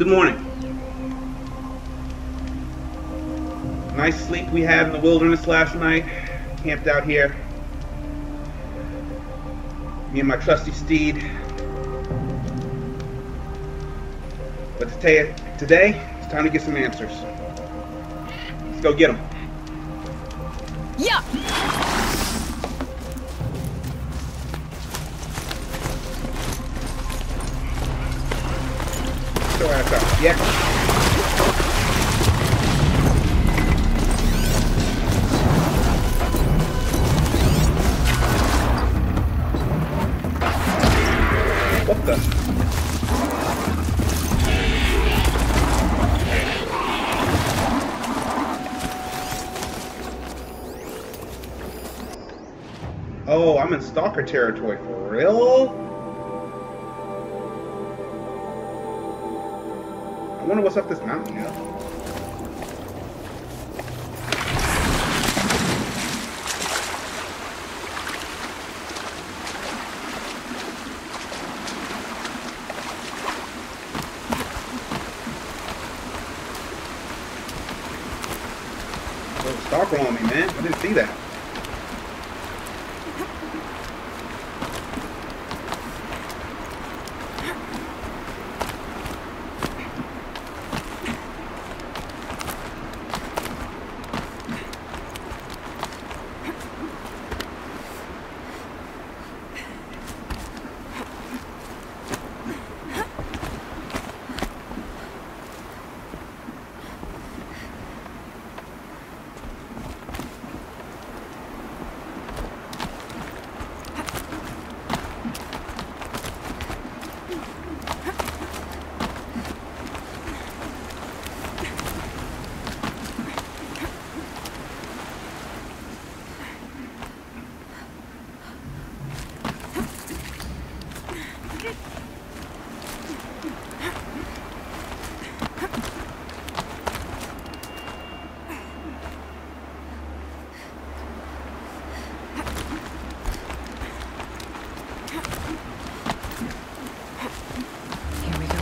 Good morning. Nice sleep we had in the wilderness last night. Camped out here. Me and my trusty steed. But today, it's time to get some answers. Let's go get them. Yeah. Show ass out. Yeah. What the? Oh, I'm in stalker territory for real? I wonder what's up this mountain here. There's a stalker on me, man. I didn't see that.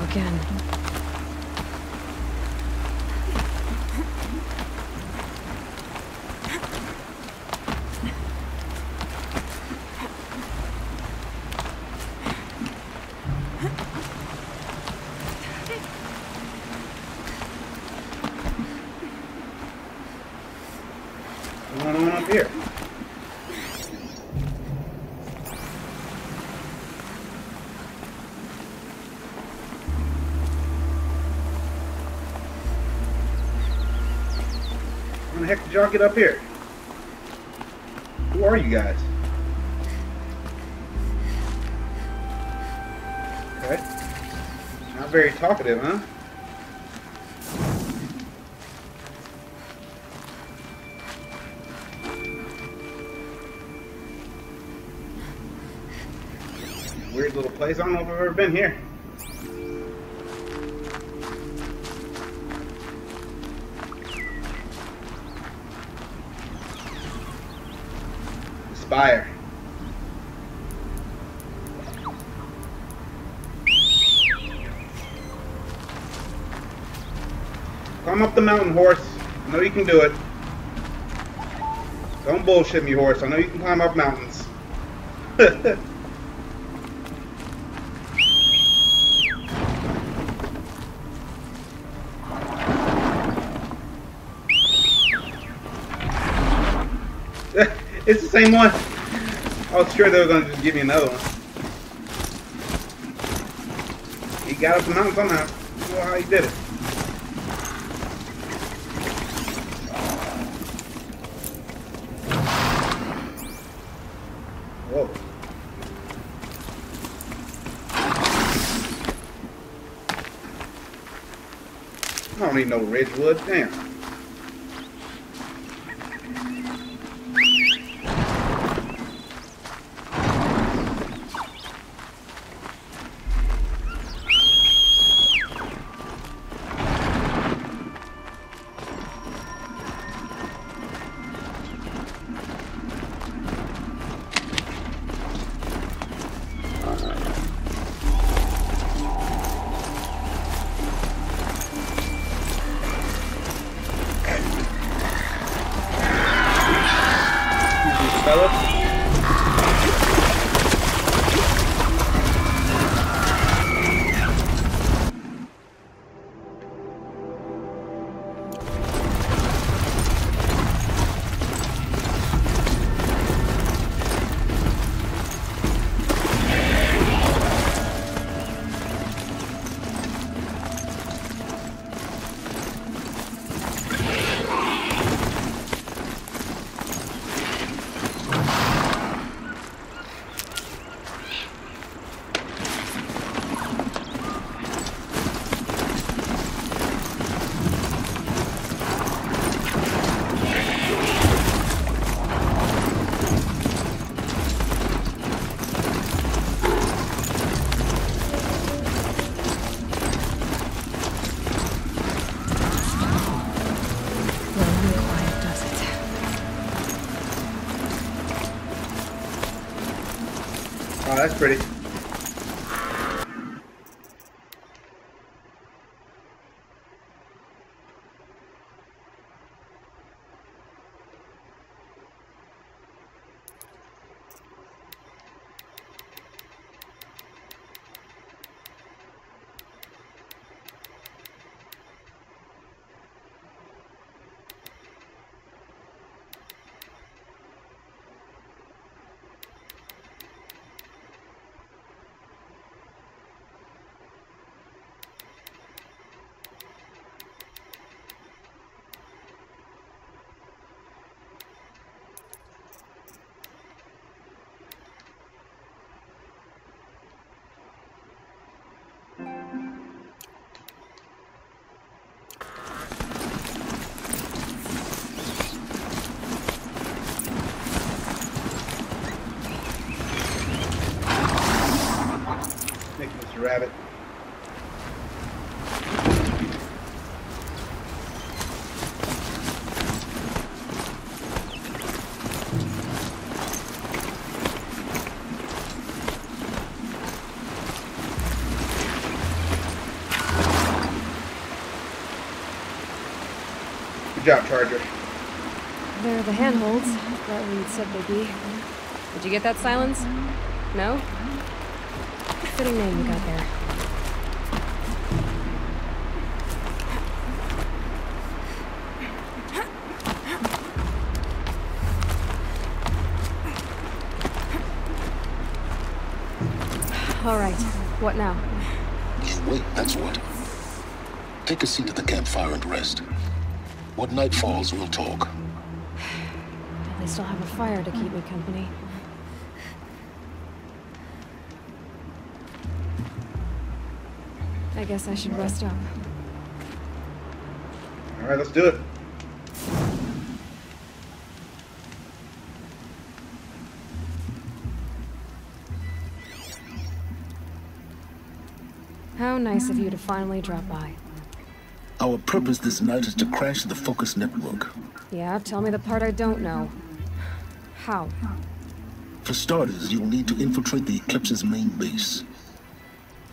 Again. What's going on up here? How the heck did y'all get up here? Who are you guys? Okay. Not very talkative, huh? Weird little place. I don't know if I've ever been here. Spire. Climb up the mountain, horse. I know you can do it. Don't bullshit me, horse. I know you can climb up mountains. It's the same one. I was sure they were going to just give me another one. He got up the mountain somehow. I don't know how he did it. Whoa. I don't need no Ridgewood. Damn. that's pretty. Mr. Rabbit. Good job, Charger. They're the handholds. Right where you'd said they'd be. Did you get that, Silence? No? Fitting name you got there. All right. What now? You wait, that's what. Take a seat at the campfire and rest. When night falls, we'll talk. At least I'll have a fire to keep me company. I guess I should rest up. All right, let's do it. How nice of you to finally drop by. Our purpose this night is to crash the Focus Network. Yeah, tell me the part I don't know. How? For starters, you'll need to infiltrate the Eclipse's main base.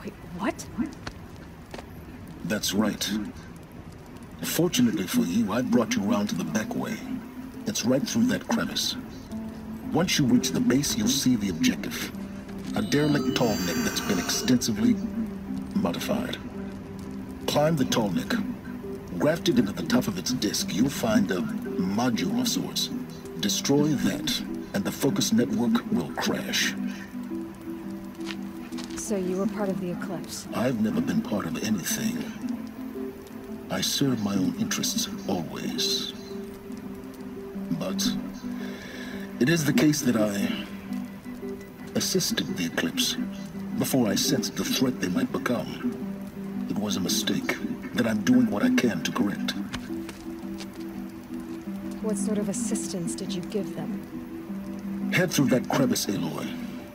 Wait, what? That's right. Fortunately for you, I brought you around to the back way. It's right through that crevice. Once you reach the base, you'll see the objective. A derelict tall neck that's been extensively modified. Climb the tall neck. Grafted into the top of its disk, you'll find a module of sorts. Destroy that, and the Focus Network will crash. So you were part of the Eclipse? I've never been part of anything. I serve my own interests, always. But it is the case that I assisted the Eclipse before I sensed the threat they might become. It was a mistake that I'm doing what I can to correct. What sort of assistance did you give them? Head through that crevice, Aloy.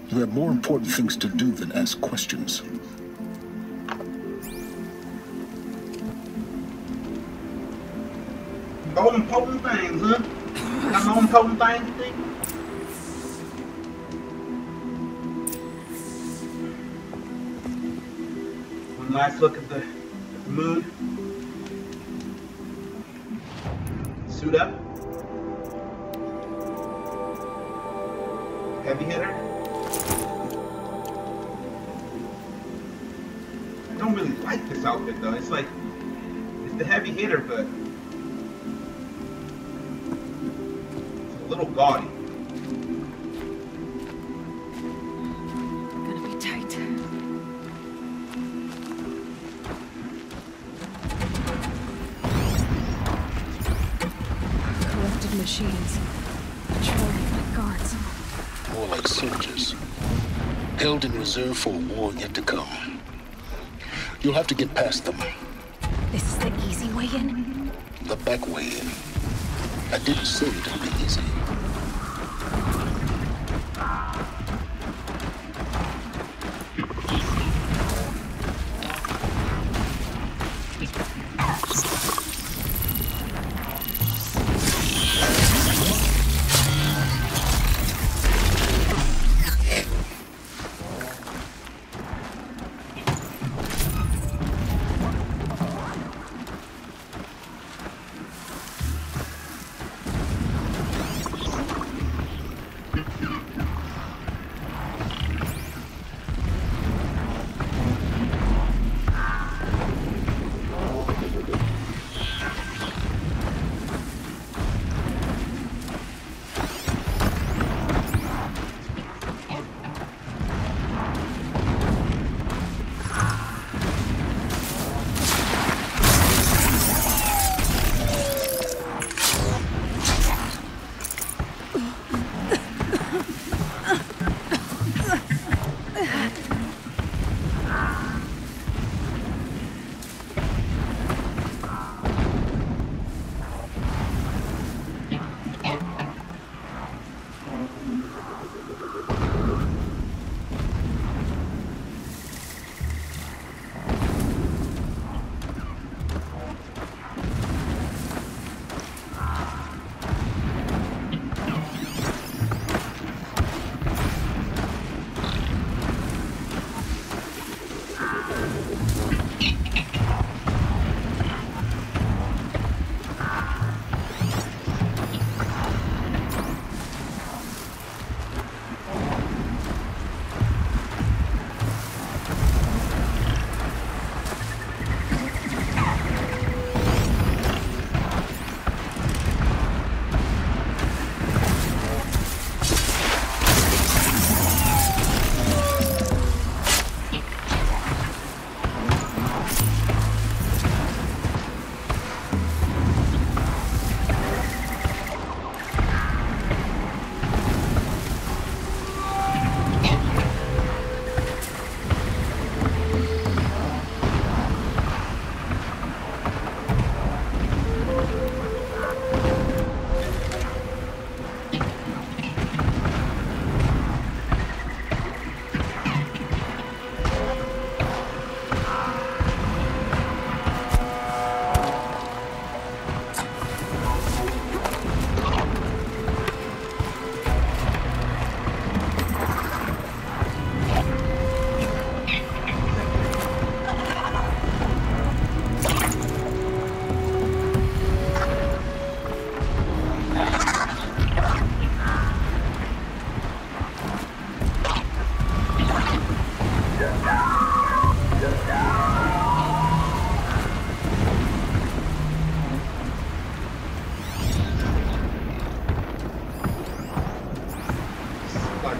You have more important things to do than ask questions. All important things, huh? Got no important things to think? One last look at the moon. Suit up. Heavy hitter. I don't really like this outfit though. It's like, it's the heavy hitter, but it's a little gaudy. Gonna be tight. Corrupted machines. Patrolling like guards. More like soldiers. Held in reserve for a war yet to come. You'll have to get past them. This is the easy way in? The back way in. I didn't say it'll be easy.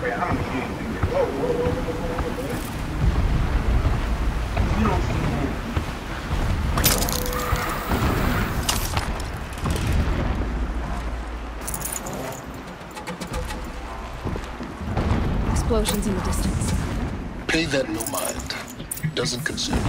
Wait, I don't see anything. Whoa, whoa, whoa, whoa, whoa, whoa. You don't see anything. Explosions in the distance. Pay that no mind. Doesn't concern you.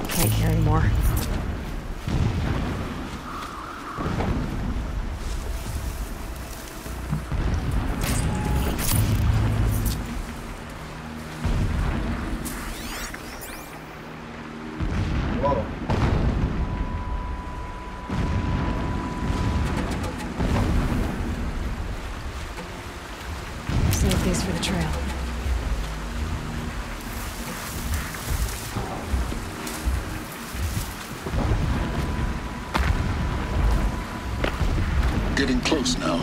Can't hear anymore. Whoa. Save these for the trail. Getting close now.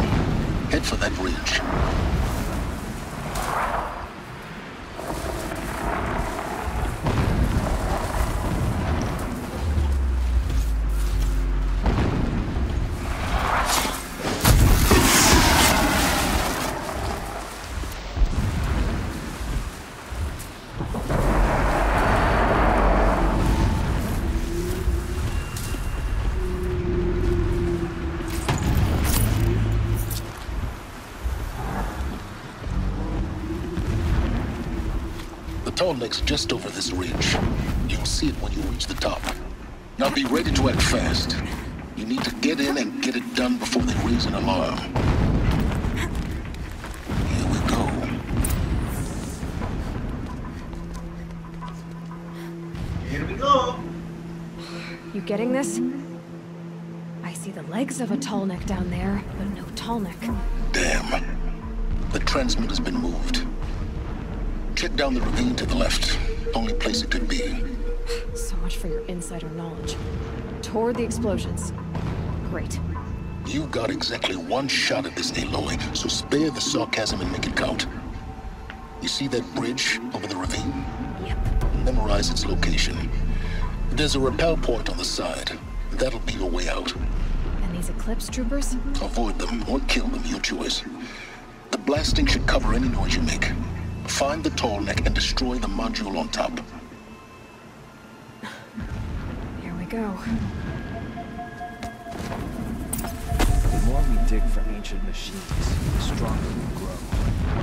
Head for that ridge. The tall neck's just over this ridge. You'll see it when you reach the top. Now be ready to act fast. You need to get in and get it done before they raise an alarm. Here we go. Here we go. You getting this? I see the legs of a tall neck down there, but no tall neck. Damn. The transmitter's been moved. Check down the ravine to the left. Only place it could be. So much for your insider knowledge. Toward the explosions. Great. You got exactly one shot at this, Aloy, so spare the sarcasm and make it count. You see that bridge over the ravine? Yep. Memorize its location. There's a rappel point on the side. That'll be your way out. And these Eclipse troopers? Avoid them or kill them, your choice. The blasting should cover any noise you make. Find the tall neck and destroy the module on top. Here we go. The more we dig for ancient machines, the stronger we grow.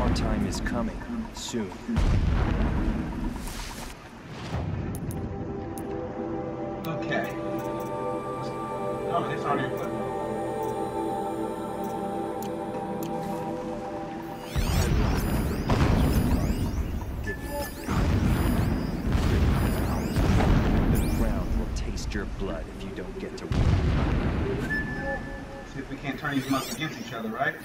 Our time is coming, soon. Okay. Oh, it's on your foot. The ground will taste your blood if you don't get to work. See if we can't turn these months against each other, right?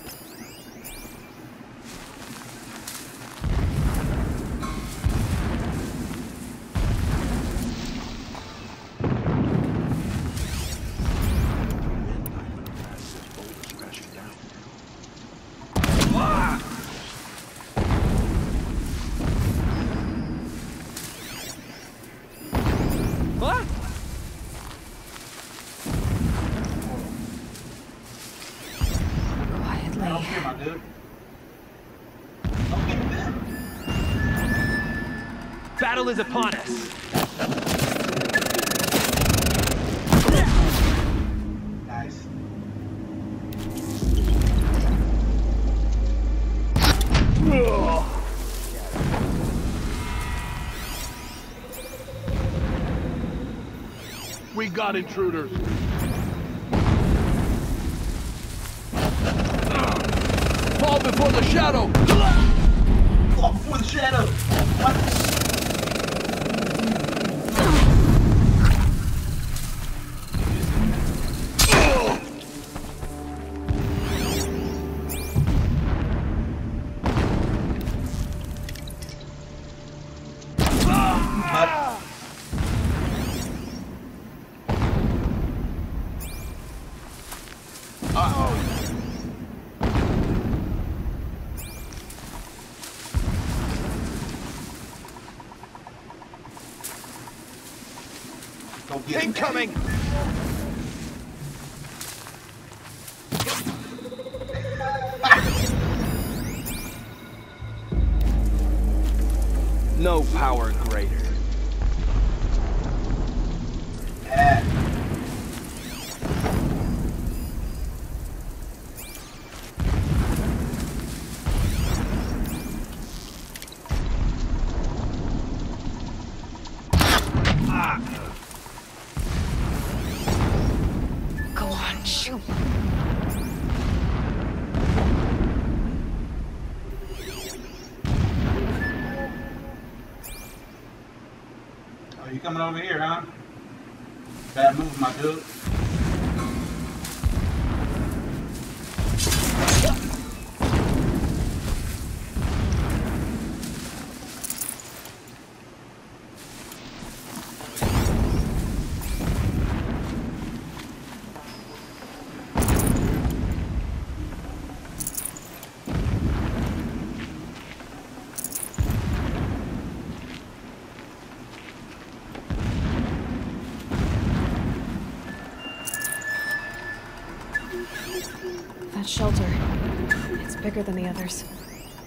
over here, my dude. Don't get them. Battle is upon us. Nice. We got intruders. Fall before the shadow. Fall before the shadow. What? Incoming! No power greater. Yeah. Go on, shoot. Oh, you coming over here, huh? Bad move, my dude. That shelter. It's bigger than the others.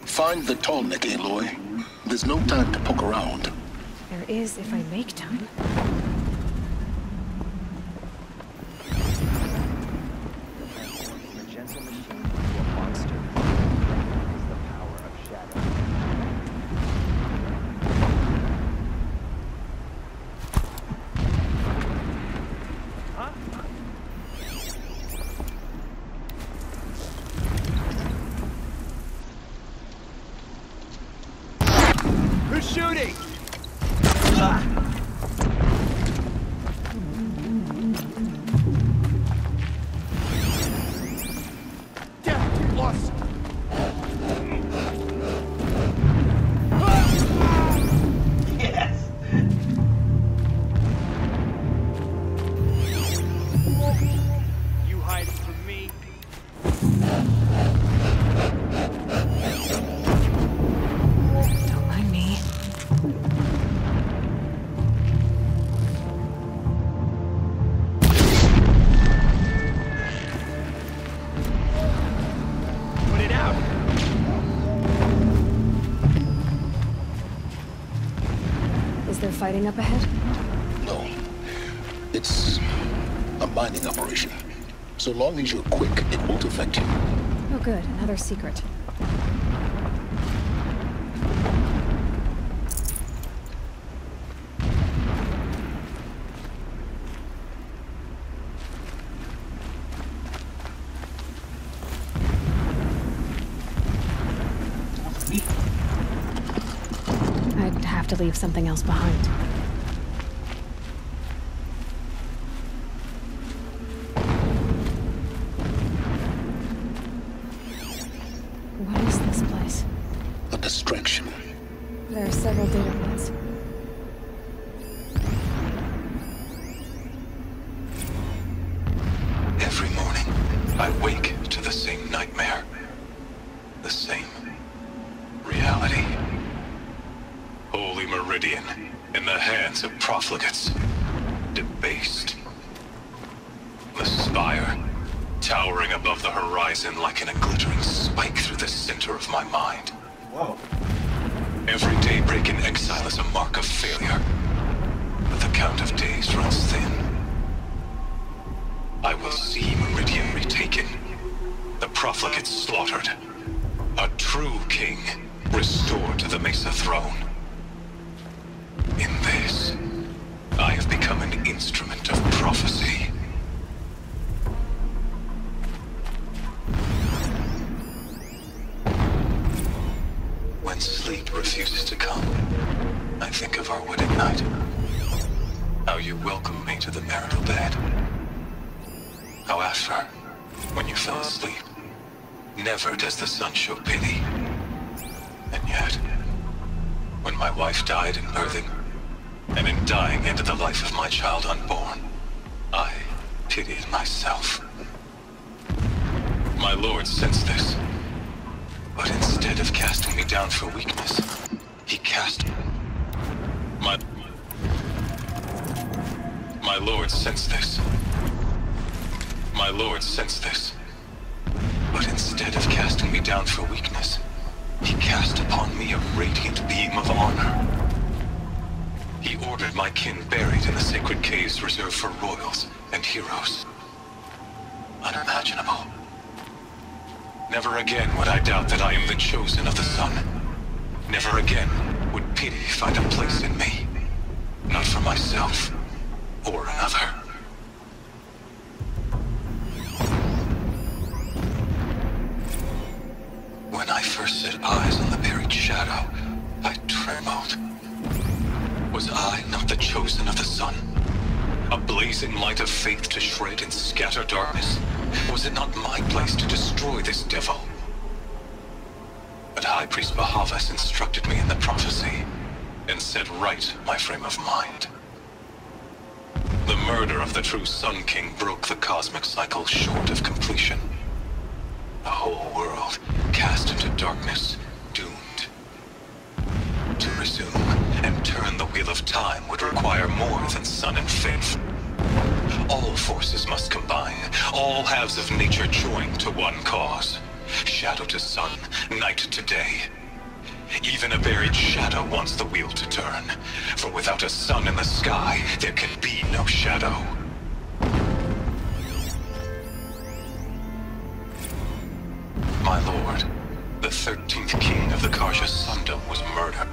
Find the Tallneck, Aloy. There's no time to poke around. There is if I make time. From a gentle machine to a monster. That is the power of shadow. Huh? Who's shooting? Death lost. Yes. You hiding from me? Don't mind me. Put it out. Is there fighting up ahead? No. It's a mining operation. So long as you're quick, it won't affect you. Oh good, another secret. I'd have to leave something else behind. What is this place? A distraction. There are several data points. Every morning, I wake to the same nightmare. The same reality. Holy Meridian, in the hands of profligates. Debased. The spire, towering above the horizon. horizon like in a glittering spike through the center of my mind. Whoa. Every daybreak in exile is a mark of failure, but the count of days runs thin. I will see Meridian retaken, the profligates slaughtered, a true king restored to the Mesa throne. In this, I have become an instrument of prophecy. When sleep refuses to come, I think of our wedding night. How you welcomed me to the marital bed. How after, when you fell asleep, never does the sun show pity. And yet, when my wife died in birthing, and in dying ended the life of my child unborn, I pitied myself. My lord sensed this, but instead of casting me down for weakness, he cast my lord sensed this. My lord sensed this, but instead of casting me down for weakness, he cast upon me a radiant beam of honor. He ordered my kin buried in the sacred caves reserved for royals and heroes. Unimaginable. Never again would I doubt that I am the chosen of the sun. Never again would pity find a place in me. Not for myself or another. When I first set eyes on the buried shadow, I trembled. Was I not the chosen of the sun? A blazing light of faith to shred and scatter darkness? Was it not my place to destroy this devil? But High Priest Bahavas instructed me in the prophecy, and set right my frame of mind. The murder of the true Sun King broke the cosmic cycle short of completion. The whole world cast into darkness, doomed. To resume and turn the wheel of time would require more than sun and faith. All forces must combine, all halves of nature join to one cause. Shadow to sun, night to day. Even a buried shadow wants the wheel to turn, for without a sun in the sky, there can be no shadow. My lord, the 13th king of the Karja Sundom was murdered,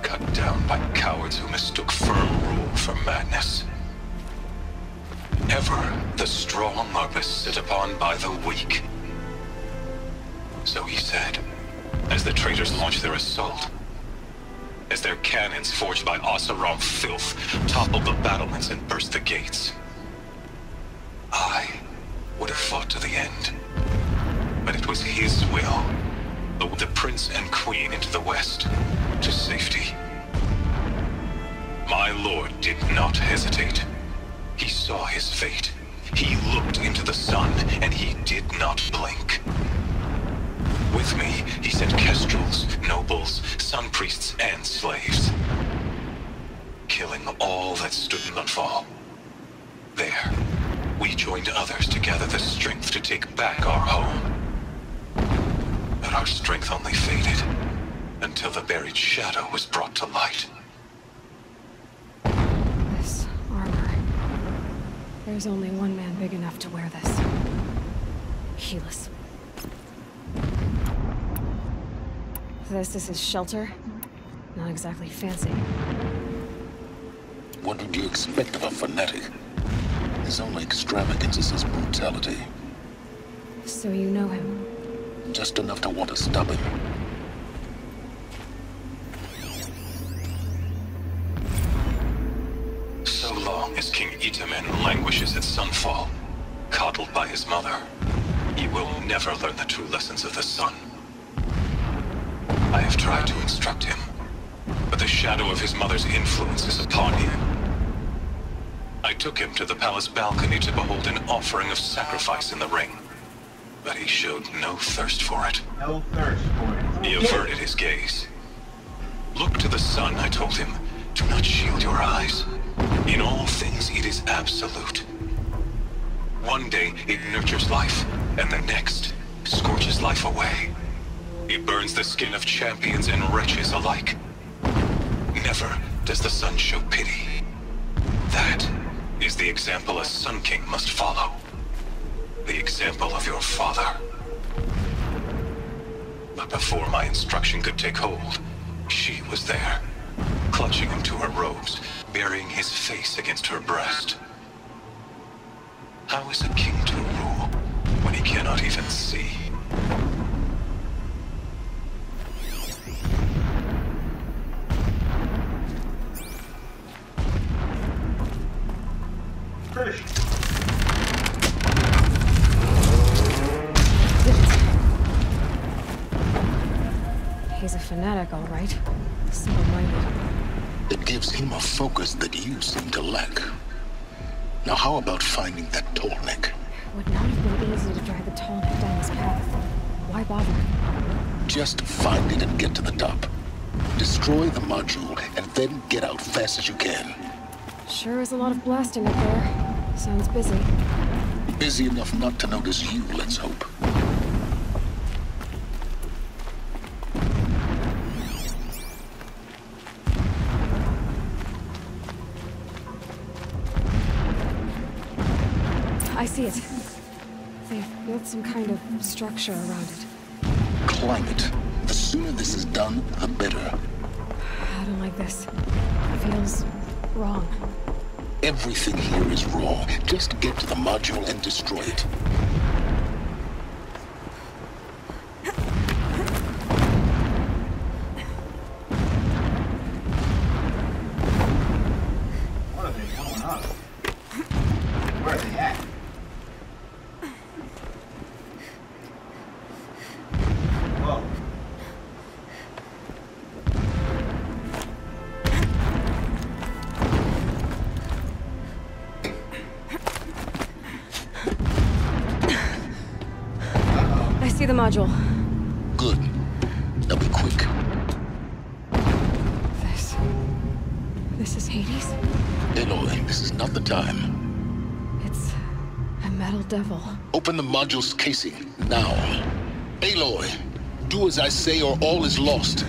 cut down by cowards who mistook firm rule for madness. Ever the strong are beset upon by the weak. So he said, as the traitors launched their assault, as their cannons forged by Oseram filth toppled the battlements and burst the gates. I would have fought to the end, but it was his will, the prince and queen into the west, to safety. My lord did not hesitate. He saw his fate. He looked into the sun, and he did not blink. With me, he sent kestrels, nobles, sun priests, and slaves. Killing all that stood in the fall. There, we joined others to gather the strength to take back our home. But our strength only faded, until the buried shadow was brought to light. This armor. There's only one man big enough to wear this. Helis. This is his shelter? Not exactly fancy. What would you expect of a fanatic? His only extravagance is his brutality. So you know him? Just enough to want to stop him. So long as King Itamen languishes at sunfall, coddled by his mother, he will never learn the true lessons of the sun. I have tried to instruct him, but the shadow of his mother's influence is upon him. I took him to the palace balcony to behold an offering of sacrifice in the ring, but he showed no thirst for it. No thirst for it. He averted his gaze. Look to the sun, I told him. Do not shield your eyes. In all things, it is absolute. One day, it nurtures life, and the next, his life away. He burns the skin of champions and wretches alike. Never does the sun show pity. That is the example a Sun King must follow. The example of your father. But before my instruction could take hold, she was there, clutching him to her robes, burying his face against her breast. How is a king to rule when he cannot even see? British. He's a fanatic, all right. Simple-minded. It gives him a focus that you seem to lack. Now how about finding that tall neck? It would not have been easy to drag the tall neck down his path. Why bother? Just find it and get to the top. Destroy the module and then get out fast as you can. Sure is a lot of blasting up there. Sounds busy. Busy enough not to notice you, let's hope. I see it. They've built some kind of structure around it. Climb it. The sooner this is done, the better. I don't like this. It feels wrong. Everything here is wrong. Just get to the module and destroy it. What are they going on? Where are they at? Whoa. I see the module. Good. Now be quick. This is Hades? Aloy, this is not the time. It's a metal devil. Open the module's casing, now. Aloy, do as I say or all is lost.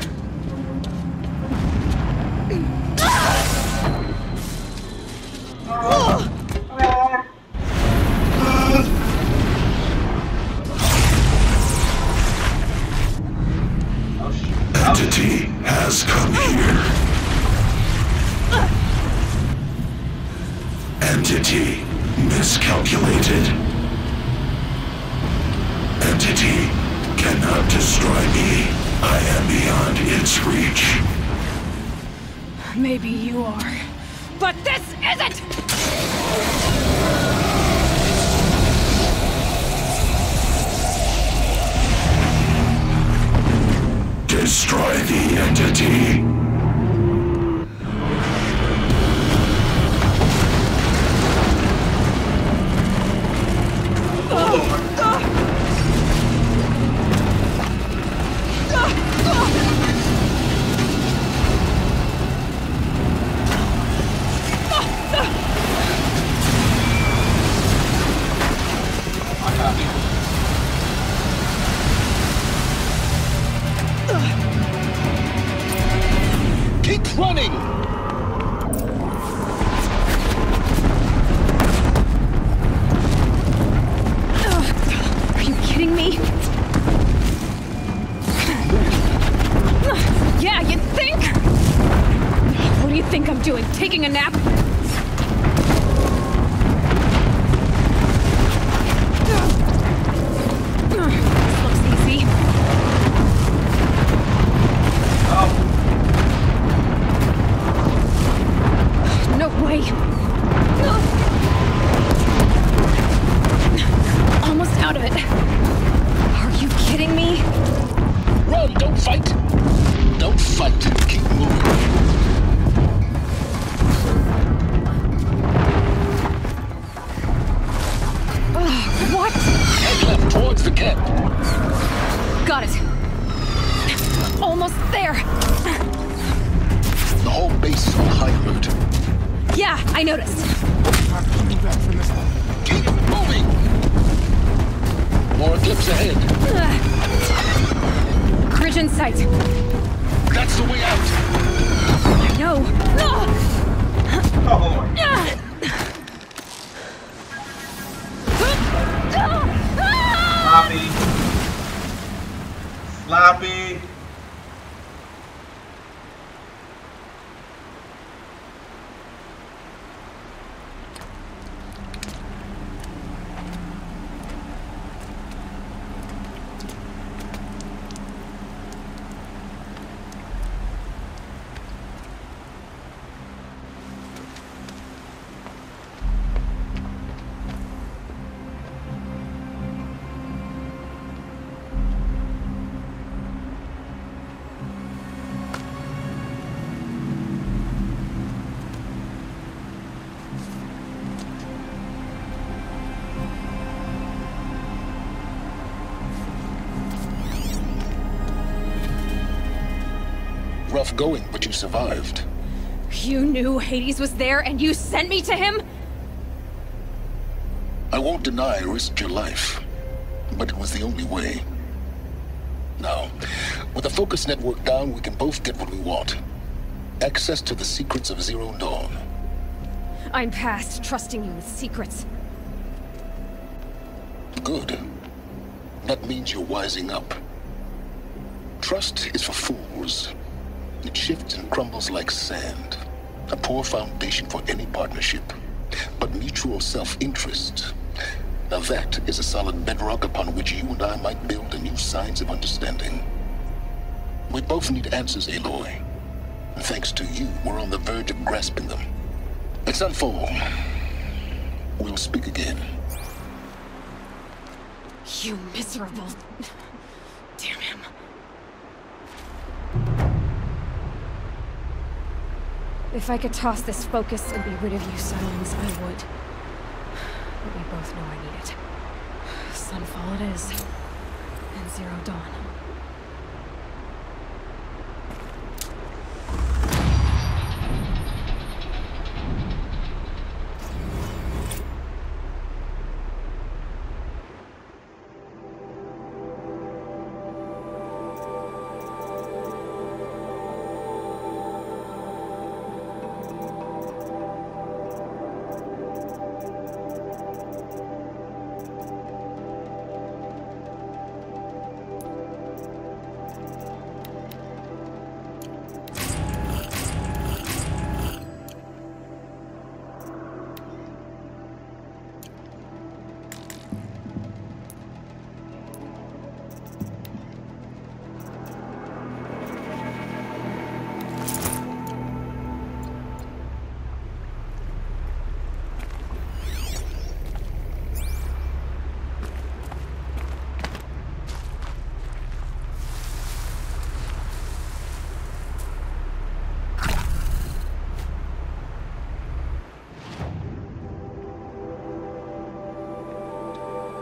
Entity has come here. Entity miscalculated. Entity cannot destroy me. I am beyond its reach. Maybe you are. But this isn't! Destroy the entity. Keep running! Are you kidding me? Yeah, you think? What do you think I'm doing? Taking a nap? This looks easy. No way. Almost out of it. Are you kidding me? Run, don't fight! Don't fight, keep moving. What? Head left towards the camp. Got it. Almost there. The whole base is on high alert. Yeah, I noticed. Keep moving! More eclipse ahead. in sight. That's the way out. I know. Oh. Sloppy. Sloppy. Rough going, but you survived. You knew Hades was there and you sent me to him? I won't deny I risked your life, but it was the only way. Now, with the focus network down, we can both get what we want. Access to the secrets of Zero Dawn. I'm past trusting you with secrets. Good. That means you're wising up. Trust is for fools. It shifts and crumbles like sand. A poor foundation for any partnership. But mutual self-interest, now that is a solid bedrock upon which you and I might build a new science of understanding. We both need answers, Aloy. And thanks to you, we're on the verge of grasping them. It's Sunfall. We'll speak again. You miserable... Damn him. If I could toss this focus and be rid of you, Silence, I would. But we both know I need it. Sunfall it is. And Zero Dawn.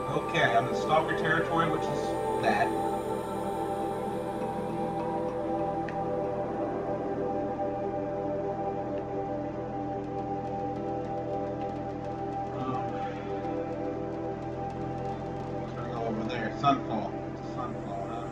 Okay, I'm in Stalker territory, which is that. Let's go over there. Sunfall. Sunfall, huh?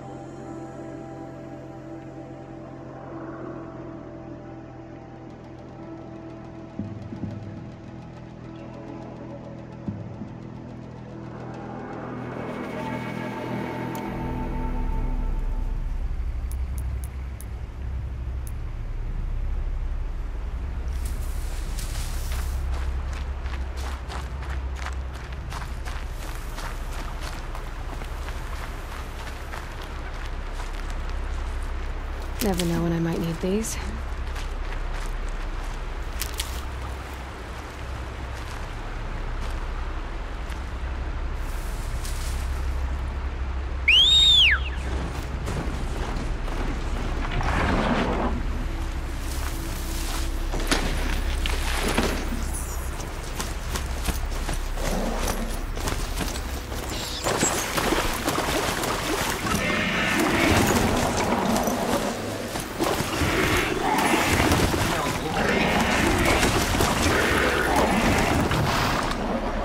Never know when I might need these.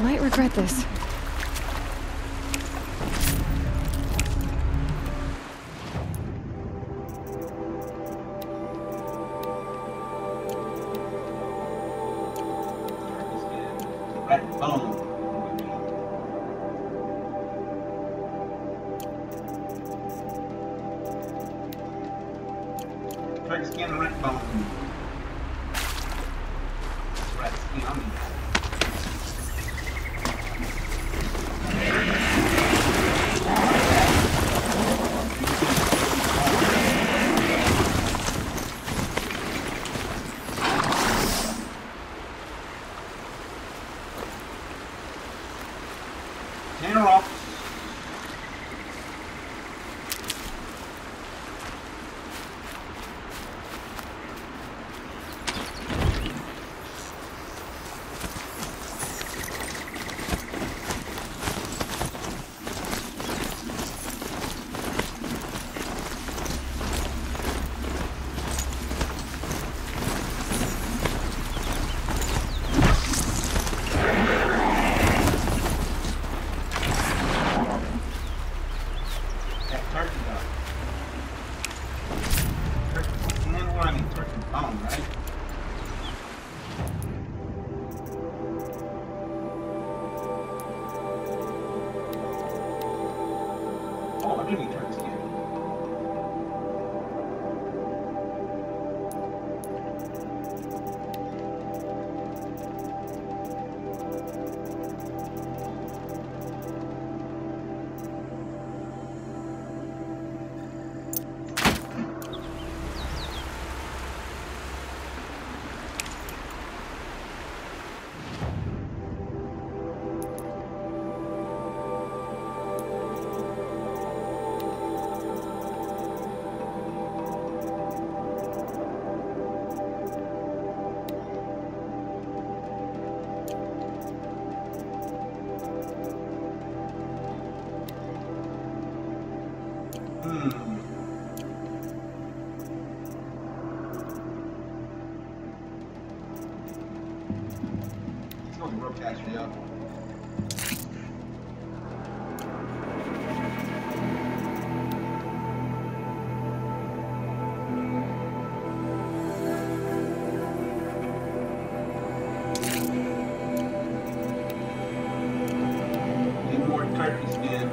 Might regret this. turkey skin and rat bone. Rat skin, I mean. Tanner off. Actually, up. Need more turkey skin.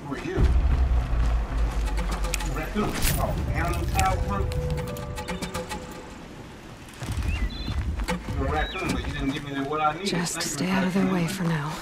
Who are you? Raccoon. Oh, animal towel fruit. You're a raccoon, but you didn't give me what I needed. Just stay out of their way for now.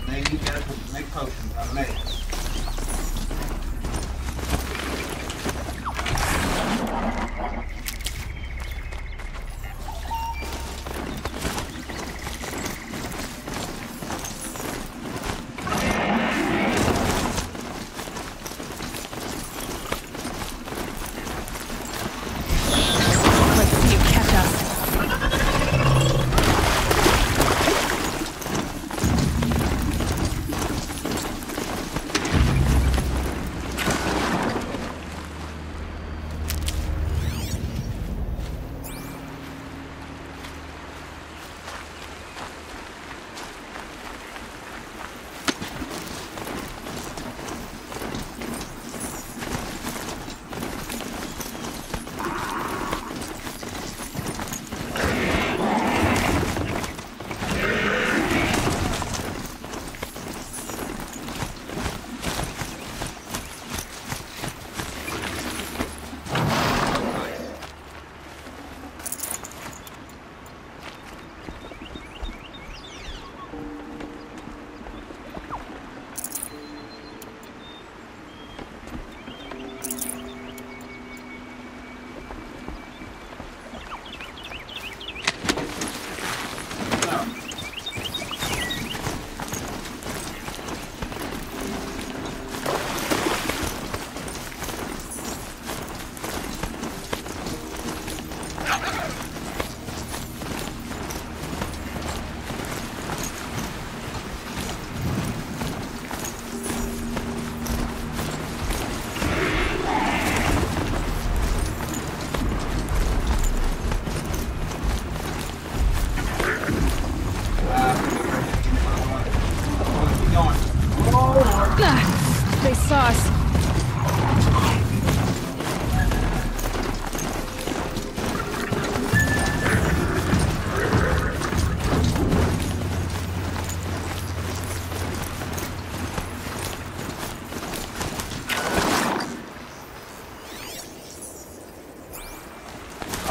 Maybe you gotta make potions. I may.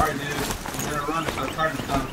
Sorry, dude. You better run so the carton's coming.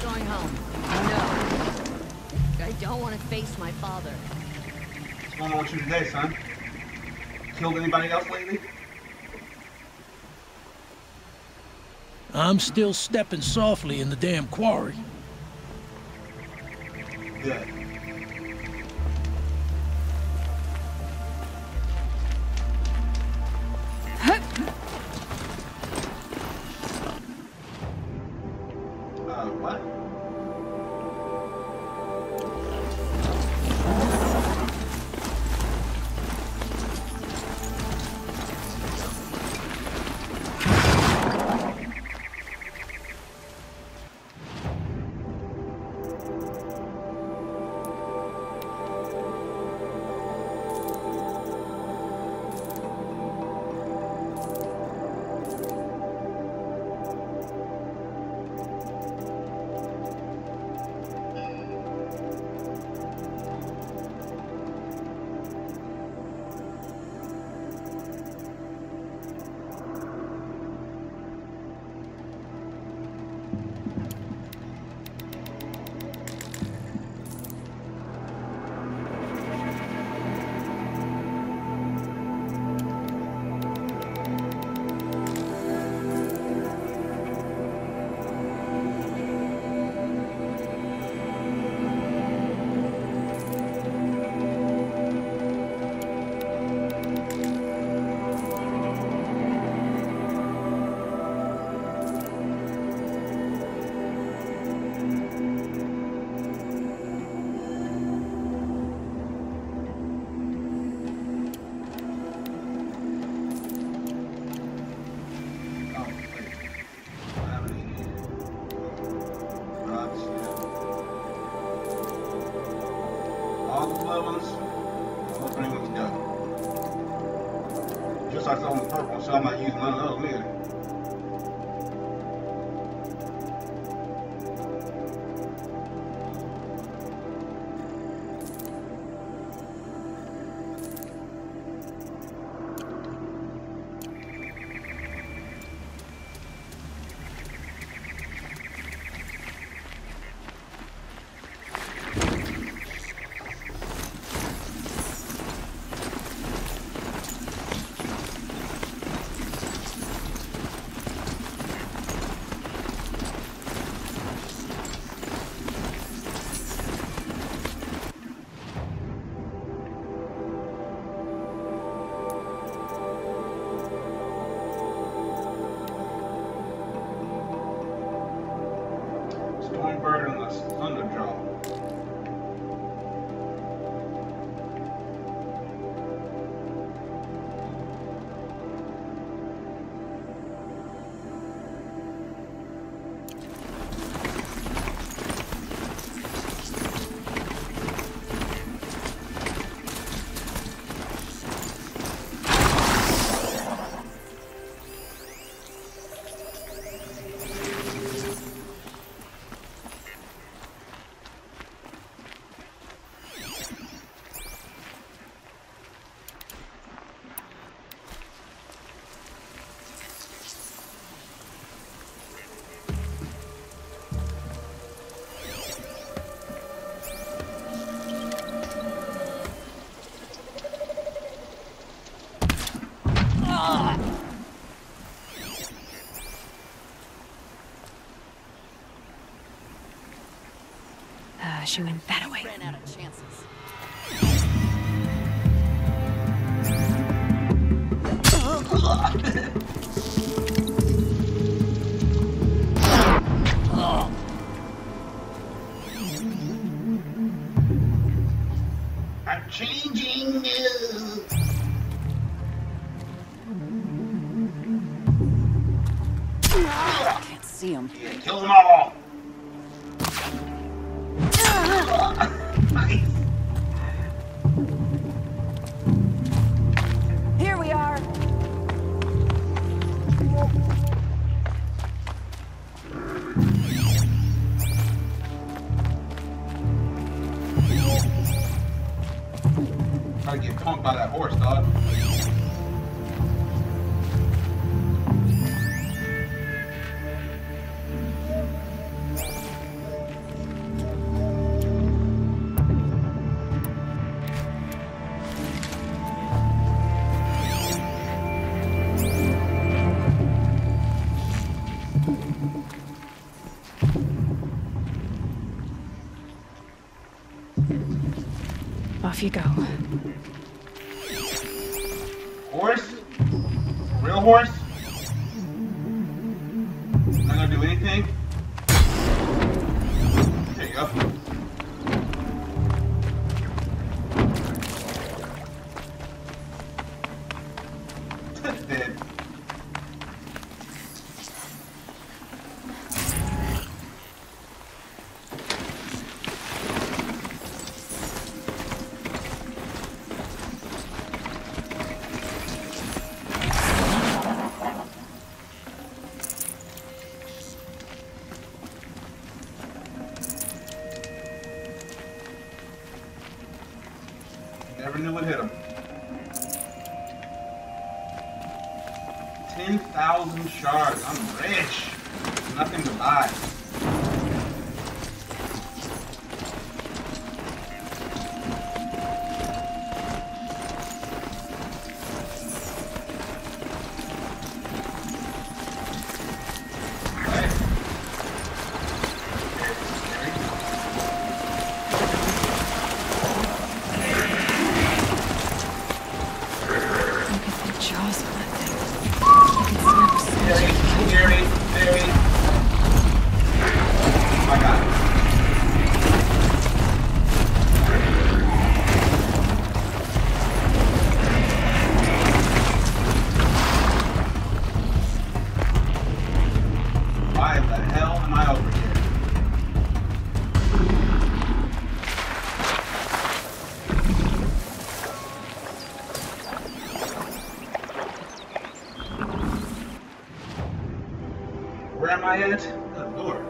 Going home. No. I don't want to face my father. What's going on with you today, son? Killed anybody else lately? I'm still stepping softly in the damn quarry. Good. What? Just like on the purple, so I'm not using none of those either. get you in that way. Ran out of chances. I'm changing. Can't see him. Yeah, kill them all. Here we are. Try to get punked by that horse, dog. Off you go. Horse? Real horse? Not gonna do anything? There you go. Dead. Never knew what hit him. 10,000 shards. I'm rich. Nothing to buy. Where am I at? Good Lord.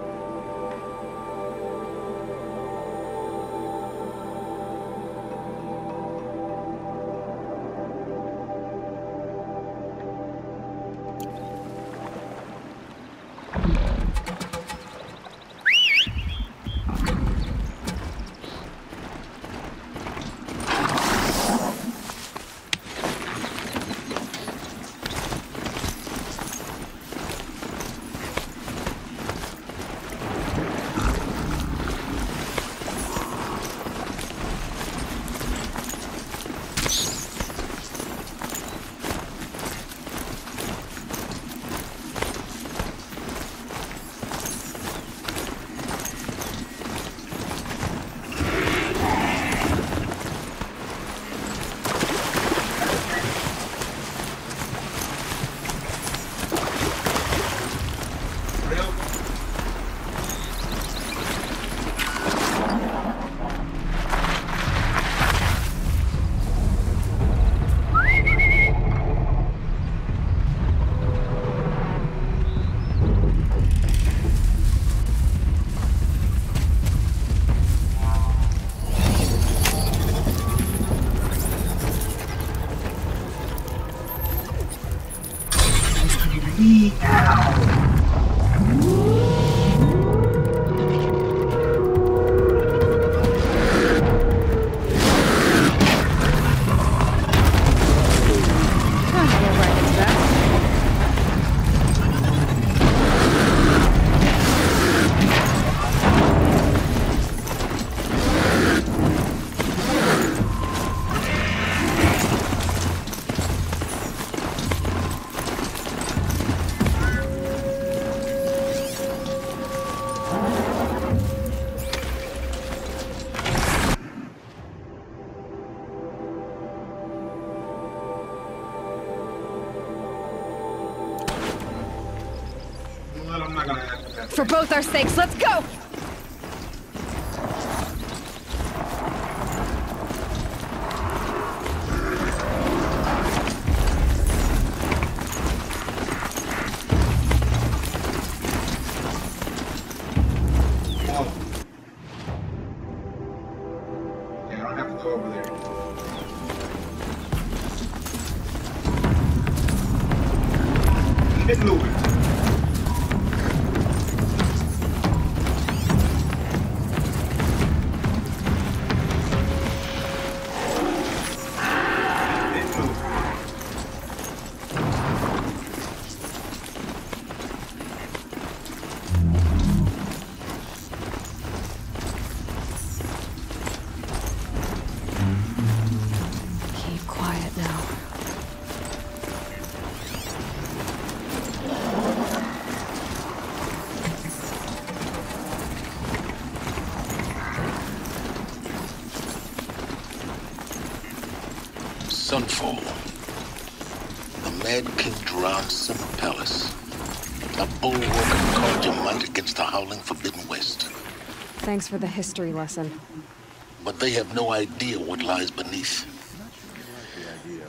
not gonna ask that. For both our sakes, let's go! Sunfall. The Mad King Duran Summer Palace. A bulwark of Carja might against the howling Forbidden West. Thanks for the history lesson. But they have no idea what lies beneath.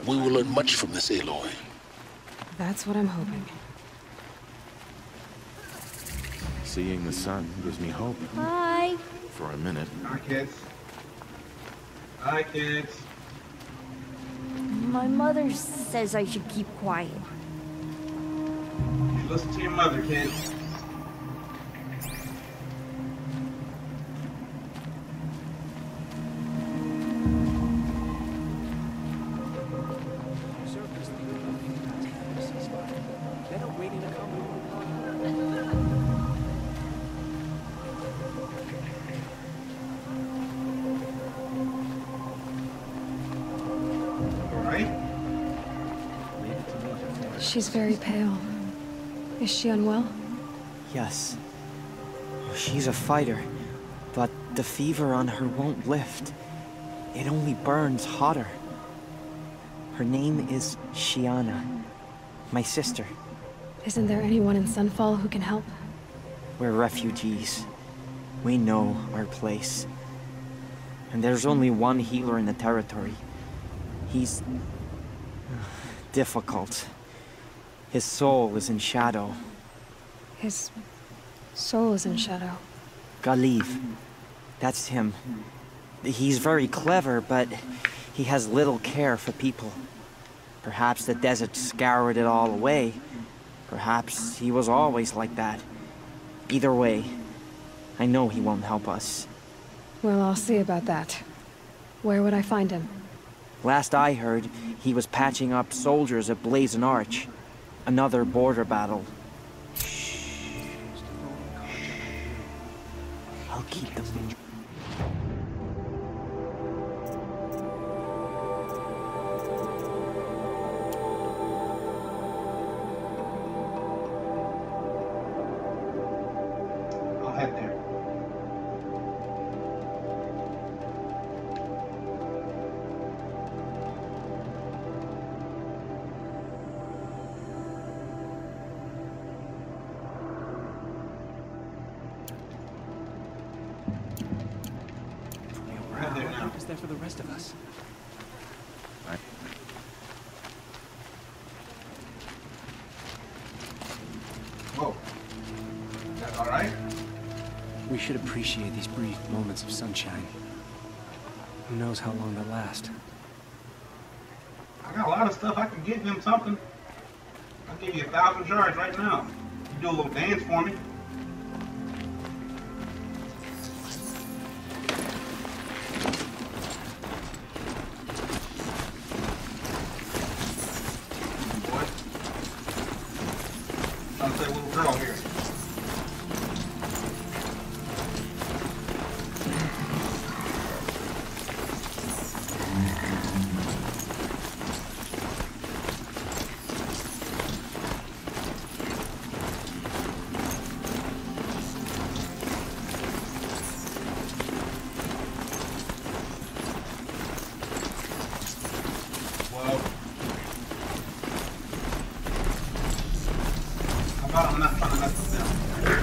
We will learn much from this Aloy. That's what I'm hoping. Seeing the sun gives me hope. Hi. For a minute. Hi, kids. Hi, kids. My mother says I should keep quiet. You listen to your mother, kid. She's very pale. Is she unwell? Yes. She's a fighter, but the fever on her won't lift. It only burns hotter. Her name is Shiana, my sister. Isn't there anyone in Sunfall who can help? We're refugees. We know our place. And there's only one healer in the territory. He's difficult. His soul is in shadow. His soul is in shadow. Galiv. That's him. He's very clever, but he has little care for people. Perhaps the desert scoured it all away. Perhaps he was always like that. Either way, I know he won't help us. Well, I'll see about that. Where would I find him? Last I heard, he was patching up soldiers at Blazon Arch. Another border battle. Shh. I'll keep them. I'll head there. What is there for the rest of us? Whoa. Is that alright? We should appreciate these brief moments of sunshine. Who knows how long they'll last? I got a lot of stuff. I can give him something. I'll give you 1,000 shards right now. You do a little dance for me. Girl here. Well, I'm not trying to mess with them.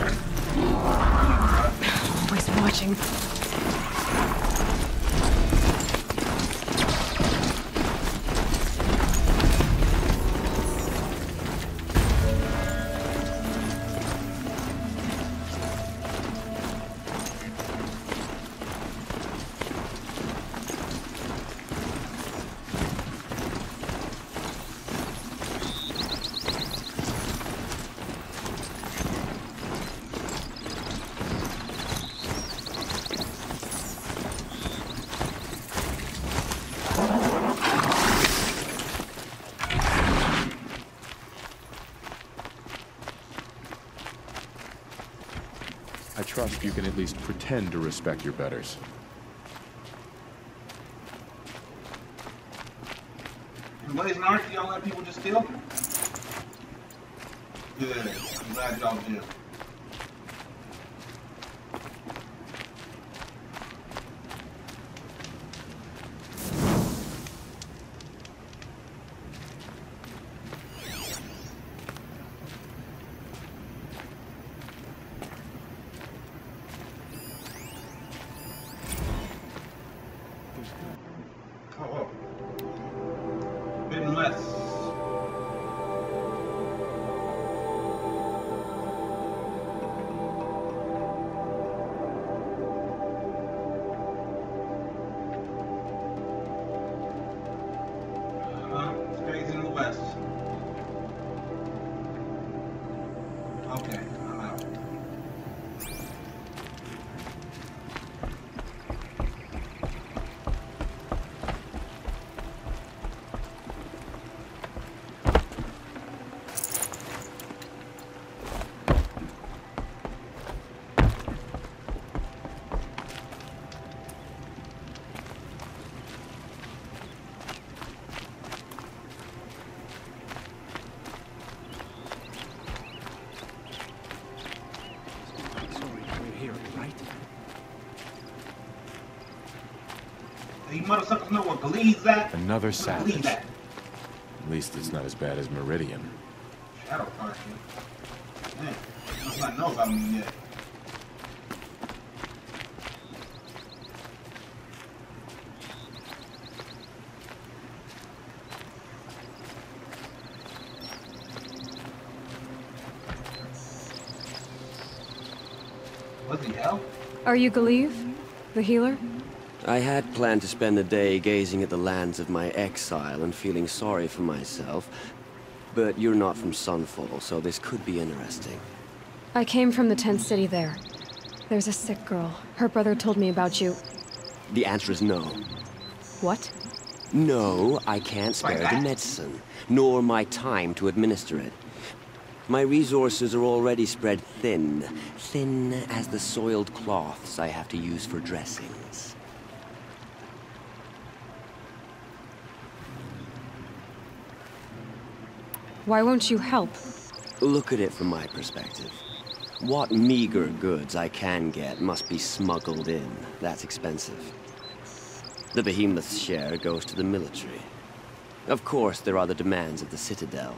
trust you can at least pretend to respect your betters. And Blaze and Archie, y'all let people just steal? Good. I'm glad y'all do. You motherfuckers know what Glee's at? Another savage. At least it's not as bad as Meridian. Shadow Party. Man, must not know about me yet. What the hell? Are you Gleeve, the healer? I had planned to spend the day gazing at the lands of my exile and feeling sorry for myself, but you're not from Sunfall, so this could be interesting. I came from the tent city there. There's a sick girl. Her brother told me about you. The answer is no. What? No, I can't spare the medicine, nor my time to administer it. My resources are already spread thin, thin as the soiled cloths I have to use for dressings. Why won't you help? Look at it from my perspective. What meager goods I can get must be smuggled in. That's expensive. The behemoth's share goes to the military. Of course, there are the demands of the Citadel.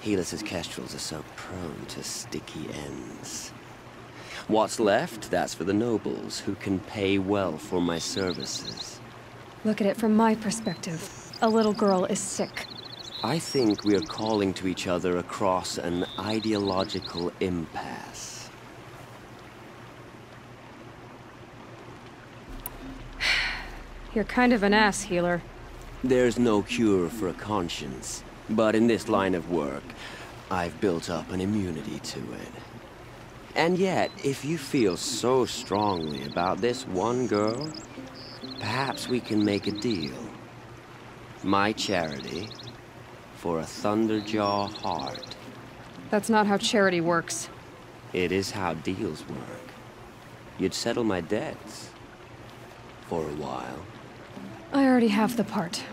Helis's kestrels are so prone to sticky ends. What's left, that's for the nobles, who can pay well for my services. Look at it from my perspective. A little girl is sick. I think we are calling to each other across an ideological impasse. You're kind of an ass, healer. There's no cure for a conscience, but in this line of work, I've built up an immunity to it. And yet, if you feel so strongly about this one girl, perhaps we can make a deal. My charity for a Thunderjaw heart. That's not how charity works. It is how deals work. You'd settle my debts. For a while. I already have the part.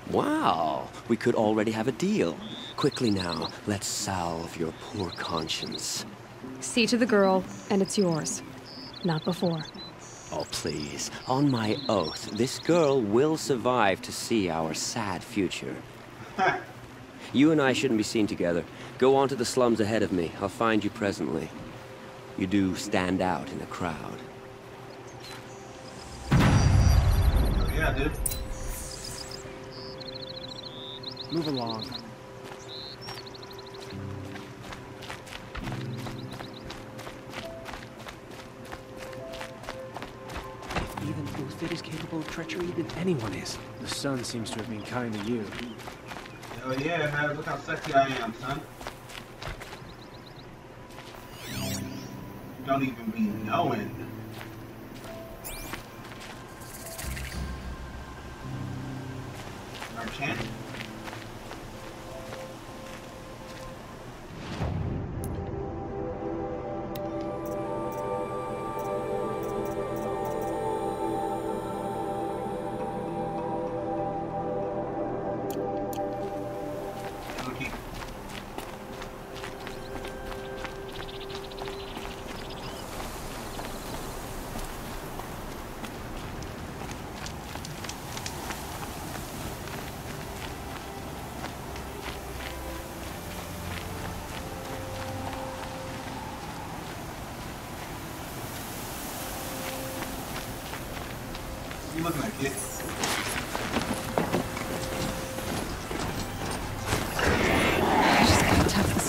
Wow, we could already have a deal. Quickly now, let's salve your poor conscience. See to the girl, and it's yours. Not before. Oh, please. On my oath, this girl will survive to see our sad future. You and I shouldn't be seen together. Go on to the slums ahead of me. I'll find you presently. You do stand out in a crowd. Oh, yeah, dude. Move along. If even Uthid is capable of treachery, then anyone is. The sun seems to have been kind to you. Oh yeah, man, look how sexy I am, son. Don't even be knowing. Our chant.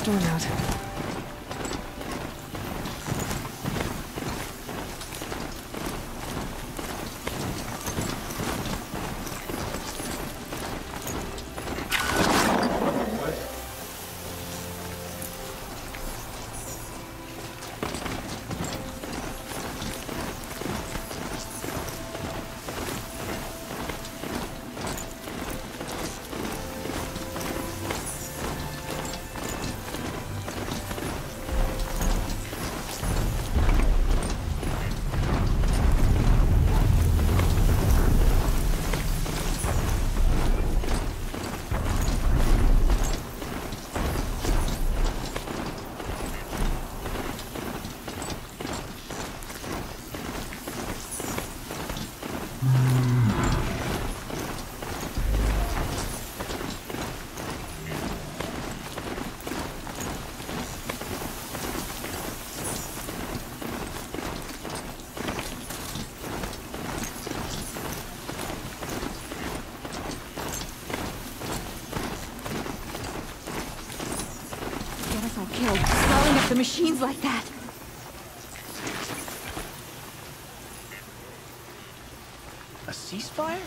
storm out. Killed, swelling up the machines like that. A ceasefire?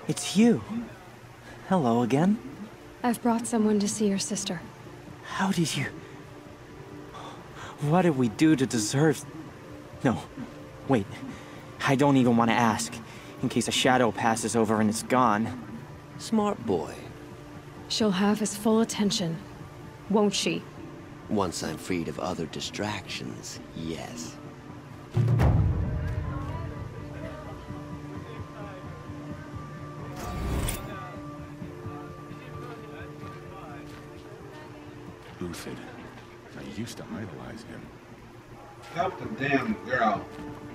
It's you. Hello again. I've brought someone to see your sister. How did you... What did we do to deserve... No, wait. I don't even want to ask, in case a shadow passes over and it's gone. Smart boy. She'll have his full attention, won't she? Once I'm freed of other distractions, yes. Buford. I used to idolize him. Help the damn girl.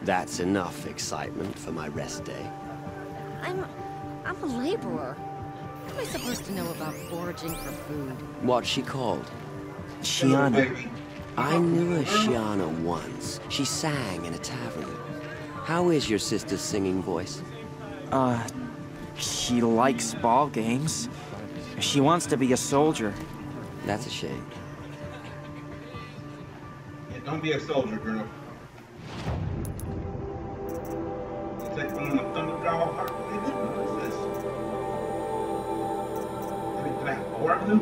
That's enough excitement for my rest day. I'm a laborer. What am I supposed to know about foraging for food? What's she called? Shiana. I knew a Shiana once. She sang in a tavern. How is your sister's singing voice? She likes ball games. She wants to be a soldier. That's a shame. Yeah, don't be a soldier, girl. It's like one of the Thunderjaw heart. What is this? Did I have 4 of them?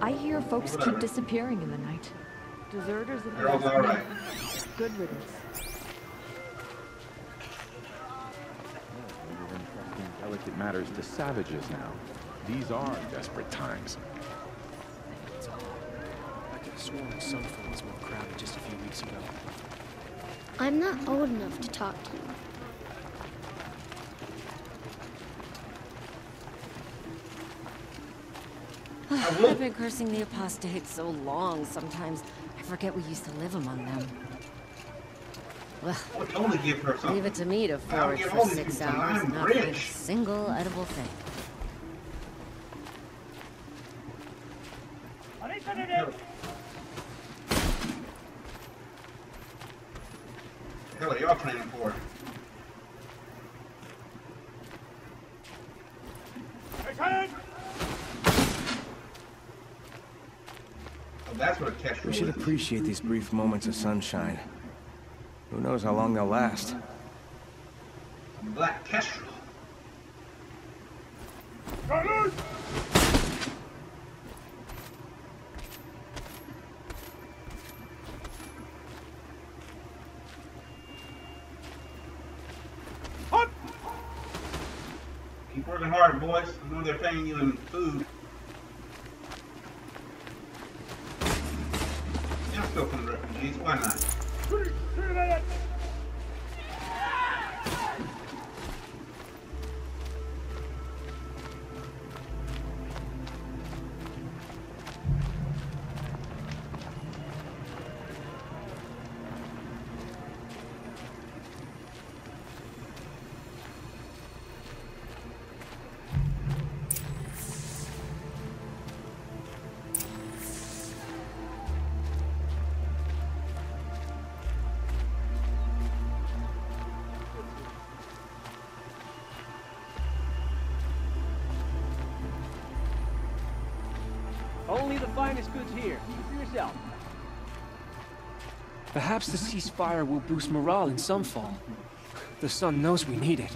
I hear folks keep disappearing in the night. Deserters of the Girl's all right. Good riddance. Delicate matters to savages now. These are desperate times. I could have sworn Sunfall was more crowded just a few weeks ago. I'm not old enough to talk to you. I've been cursing the apostates so long, sometimes I forget we used to live among them. Well, totally give her something. Leave it to me to forage for 6 hours and not find a single edible thing. Hell are y'all training for? Oh, that's what a kestrel We should is. appreciate these brief moments of sunshine. Who knows how long they'll last? Black kestrel. Keep working hard, boys. I know they're paying you in food. Yeah, I'm still from the refugees. Why not? Only the finest goods here. See for yourself. Perhaps the ceasefire will boost morale in Sunfall. The sun knows we need it.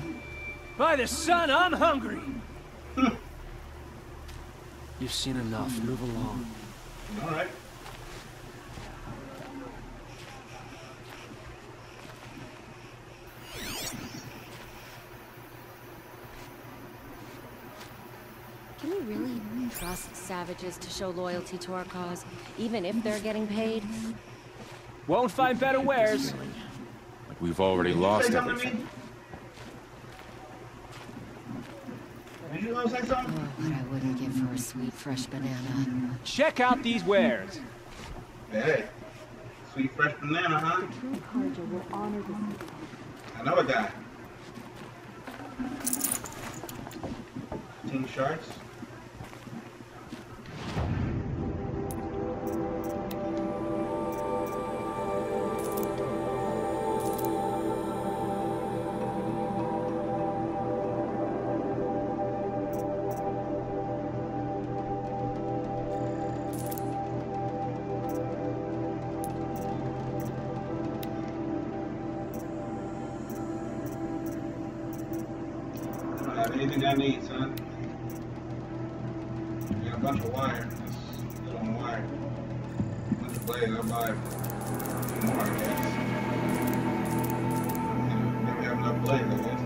By the sun, I'm hungry! You've seen enough. Move along. Alright. Can we really trust savages to show loyalty to our cause, even if they're getting paid? Won't find better wares. Like we've already lost everything. Did you want to say something? What I wouldn't give for a sweet, fresh banana. Check out these wares. Hey, sweet fresh banana, huh? The true Carja will honor this. Another guy. 15 sharks. Anything I need, son. Got a bunch of wire. Just put on wire. A bunch of blades. I'll buy more, I guess. Maybe have enough blades, I guess.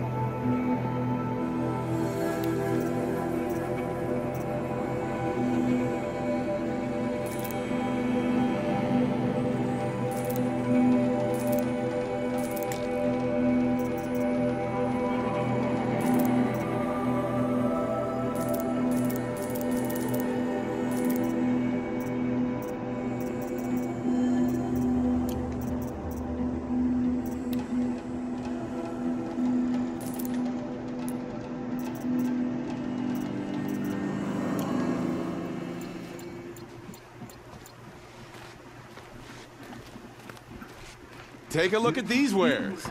Take a look at these wares.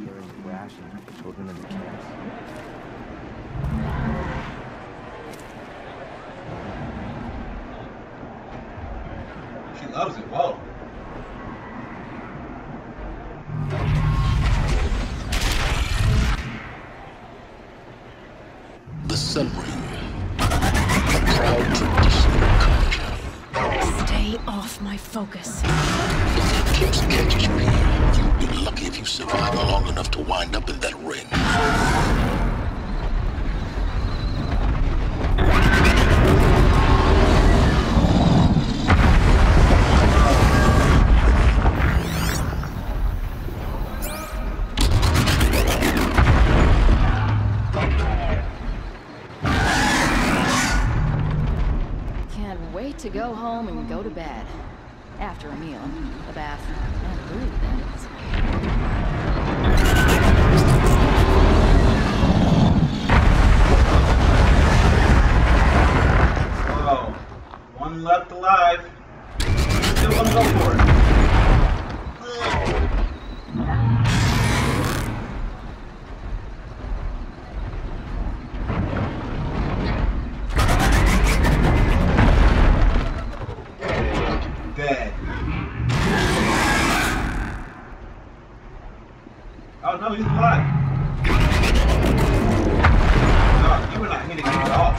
Carrying rations for children in the camps. She loves it. Whoa. The Sun Ring. A proud tradition of Carja. Stay off my focus. If the Eclipse catches you here, you'll be lucky if you survive long enough to wind up in that ring. To go home and go to bed. After a meal, a bath, and food, that is. Whoa. One left alive. Still gonna go for it. Dead. Oh no, he's alive. No, you were not hitting me at all.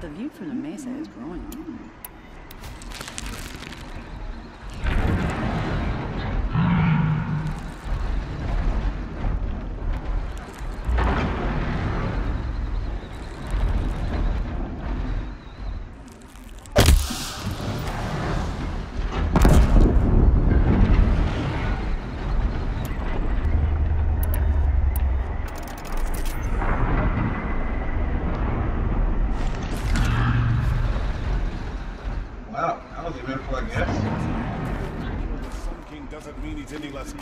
the view from the mesa is growing on me.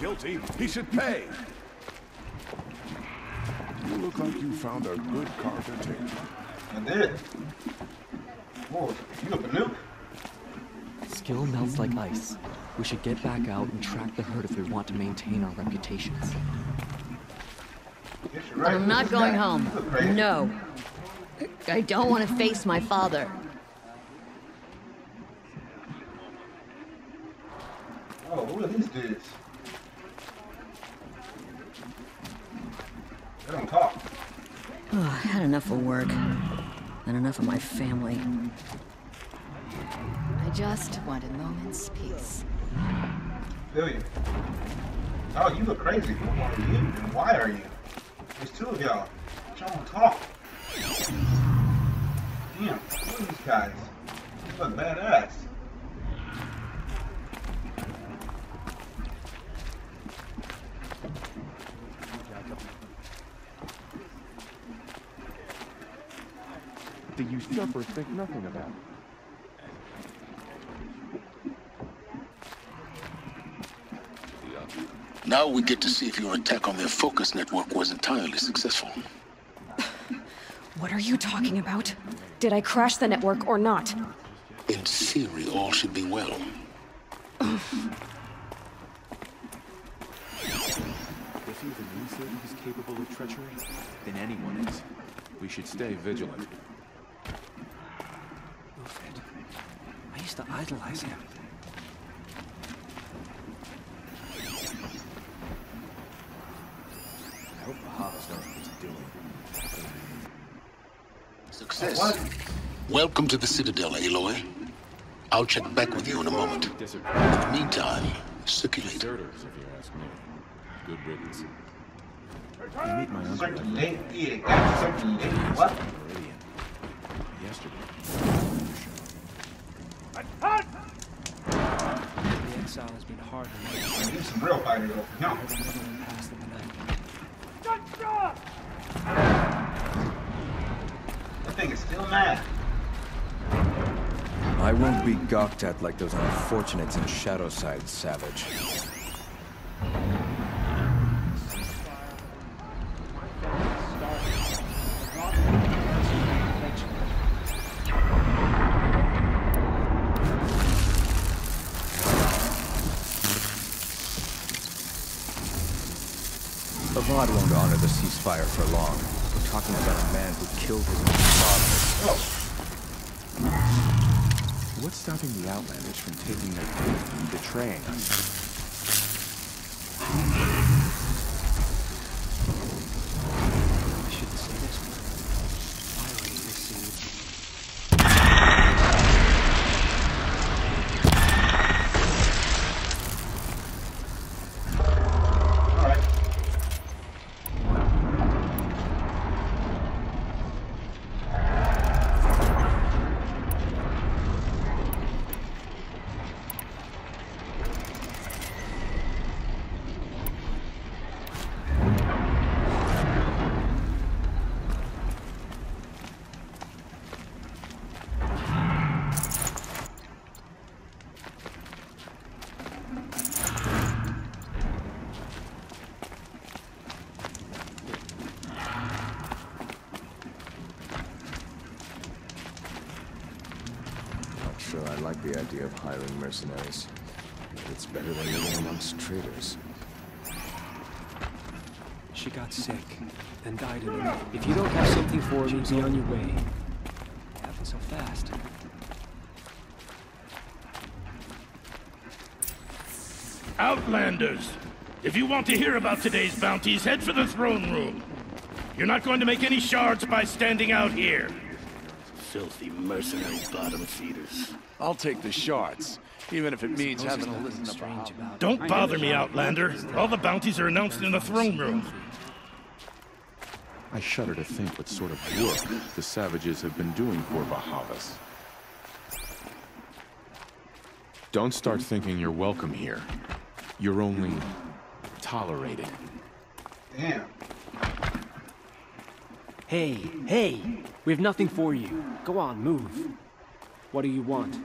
Guilty, he should pay. You look like you found a good carpenter. I did. Whoa, you up a nuke? Skill melts like ice. We should get back out and track the herd if we want to maintain our reputations. Yes, you're right. I'm not going home. No. I don't want to face my father. Oh, who are these dudes? They don't talk. Oh, I had enough of work. And enough of my family. I just wanted moments peace. Feel you. Oh, you look crazy. Who are you? And why are you? There's two of y'all. Y'all don't talk. Damn, who are these guys? They look badass. The usurpers think nothing about it. Now we get to see if your attack on their focus network was entirely successful. What are you talking about? Did I crash the network or not? In theory, all should be well. If even you say he's capable of treachery, then anyone is. We should stay vigilant. Ufed. I used to idolize him. I hope Bahavas knows what he's doing. Success. Welcome to the Citadel, Aloy. I'll check back with you in a moment. In the meantime, circulate. Deserters, if you ask me. Good riddance. You meet my uncle. Circulate? Yeah, circulate. What? Meridian. Yesterday. The exile has been hard on me. Need some real fighters over here. That thing is still mad. I won't be gawked at like those unfortunates in Shadowside, Savage. Avad won't honor the ceasefire for long. We're talking about a man who killed his own father. What's stopping the Outlanders from taking their fate and betraying us? I shouldn't say this one. I already received. I like the idea of hiring mercenaries. It's better than living amongst traitors. She got sick, then died in it. If you don't have something for me, be on your way. It happened so fast. Outlanders! If you want to hear about today's bounties, head for the throne room. You're not going to make any shards by standing out here. filthy mercenary bottom feeders. I'll take the shards, even if it means having to listen to Bob. Don't bother me, Outlander. All the bounties are announced in the throne room. I shudder to think what sort of work the savages have been doing for Bahavas. Don't start thinking you're welcome here. You're only tolerated. Damn. Hey, hey! We have nothing for you. Go on, move. What do you want?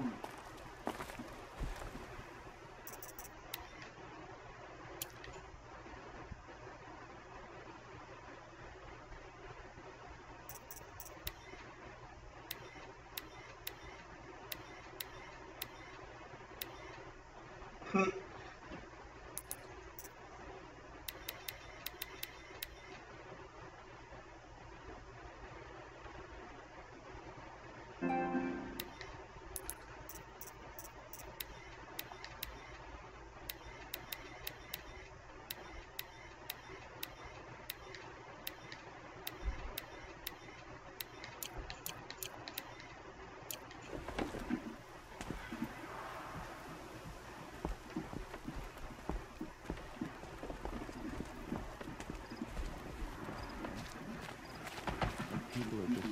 People are just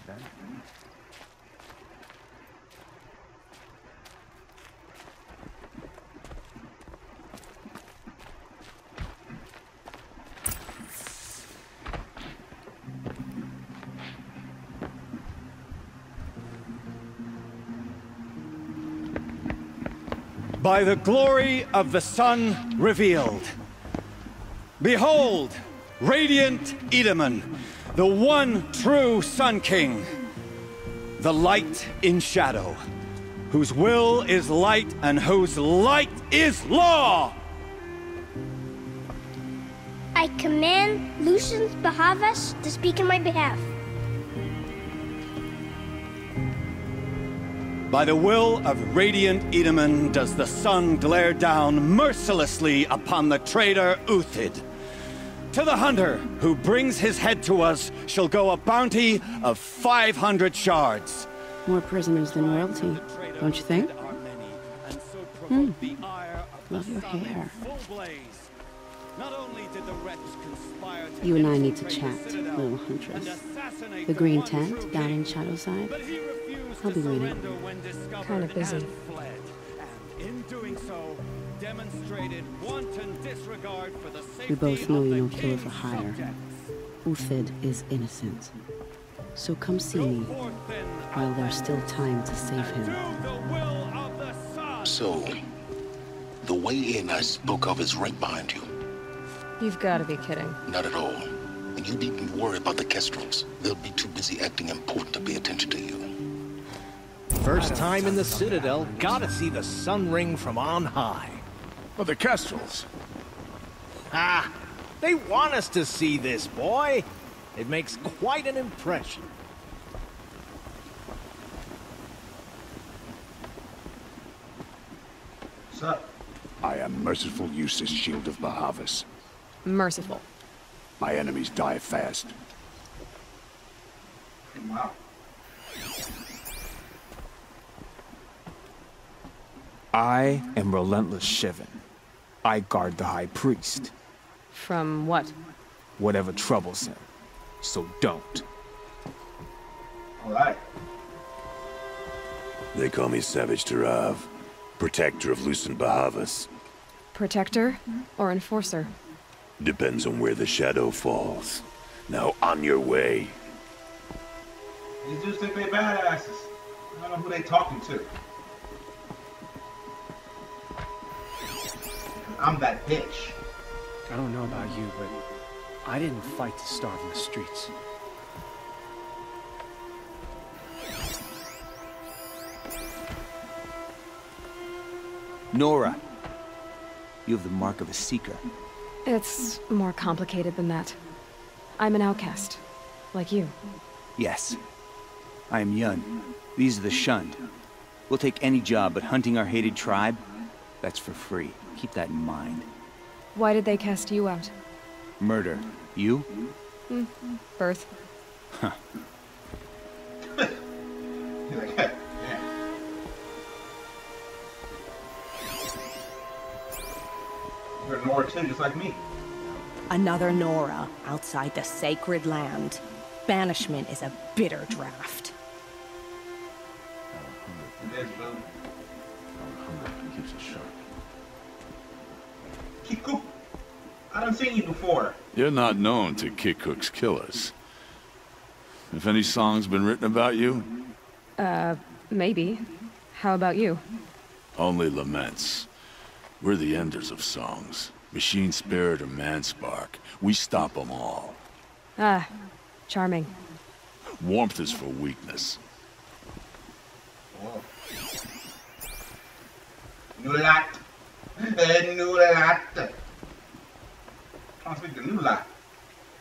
that. By the glory of the sun revealed. Behold, radiant Edaman, the one true Sun King, the light in shadow, whose will is light and whose light is law! I command Lucius Bahavas to speak in my behalf. By the will of radiant Edaman does the sun glare down mercilessly upon the traitor Uthid. To the hunter who brings his head to us shall go a bounty of 500 shards. More prisoners than royalty, don't you think? Love your hair. You and I need to chat, little huntress. The green tent down in Shadowside. I'll be waiting. Kind of busy. In doing so, demonstrated wanton disregard for the safety We both know of you're the no killer for king's hire. subjects. Uthid is innocent. So come see me while there's still time to save him. So, the way in I spoke of is right behind you. You've got to be kidding. Not at all. And you needn't worry about the Kestrels. They'll be too busy acting important to pay attention to you. First time in the Citadel, gotta see the sun ring from on high. But the Kestrels. Ah, they want us to see this, boy. It makes quite an impression. What's up? I am merciful Eustace, Shield of Bahavas. Merciful. My enemies die fast. Wow. I am Relentless Shivan. I guard the High Priest. From what? Whatever troubles him. So don't. Alright. They call me Savage Tarav, protector of Lucent Bahavas. Protector or enforcer? Depends on where the shadow falls. Now on your way. These dudes think they badasses. I don't know who they talking to. I'm that bitch. I don't know about you, but I didn't fight to starve in the streets. Nora, you have the mark of a seeker. It's more complicated than that. I'm an outcast, like you. Yes. I am Yun. These are the shunned. We'll take any job, but hunting our hated tribe, that's for free. Keep that in mind. Why did they cast you out? Murder. You? Birth. Huh. too, just like me. Another Nora outside the sacred land. Banishment is a bitter draft. It is, boo. Hunger keeps us sharp. Kikook, I done seen you before. You're not known to Kikook's killers. Have any songs been written about you? Maybe. How about you? Only laments. We're the enders of songs. Machine spirit or man spark. We stop them all. Ah, charming. Warmth is for weakness. Whoa. Nulat. Nulat. Trying to speak to Nulat.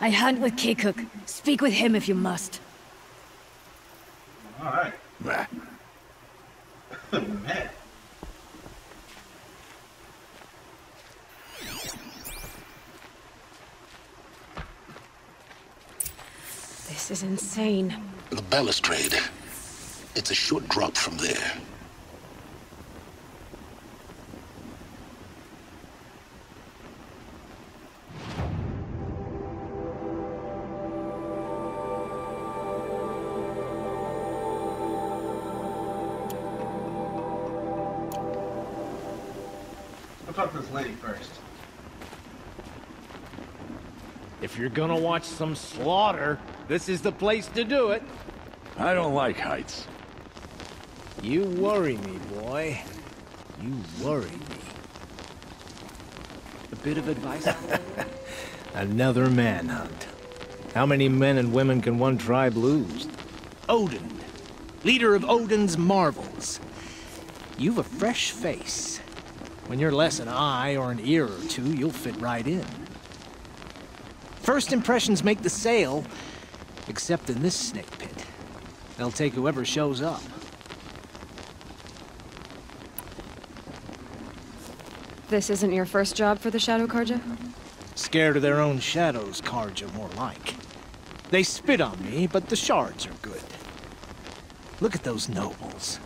I hunt with Kikook. Speak with him if you must. Alright. Bah. Man. This is insane. The balustrade. It's a short drop from there. I'll talk to this lady first. If you're gonna watch some slaughter, this is the place to do it. I don't like heights. You worry me, boy. You worry me. A bit of advice? Another manhunt. How many men and women can one tribe lose? Odin, leader of Odin's marvels. You've a fresh face. When you're less an eye or an ear or two, you'll fit right in. First impressions make the sale, except in this snake pit. They'll take whoever shows up. This isn't your first job for the Shadow Carja? Scared of their own shadows, Carja, more like. They spit on me, but the shards are good. Look at those nobles.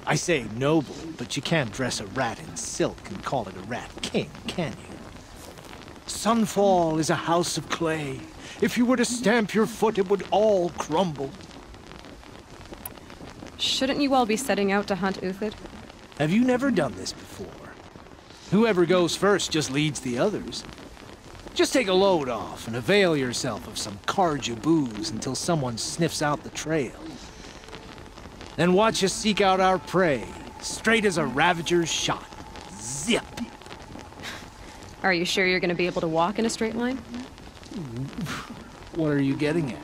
I say noble, but you can't dress a rat in silk and call it a rat king, can you? Sunfall is a house of clay. If you were to stamp your foot, it would all crumble. Shouldn't you all be setting out to hunt Uthid? Have you never done this before? Whoever goes first just leads the others. Just take a load off and avail yourself of some Carja booze until someone sniffs out the trail. Then watch us seek out our prey, straight as a Ravager's shot. Zip! Are you sure you're going to be able to walk in a straight line? What are you getting at?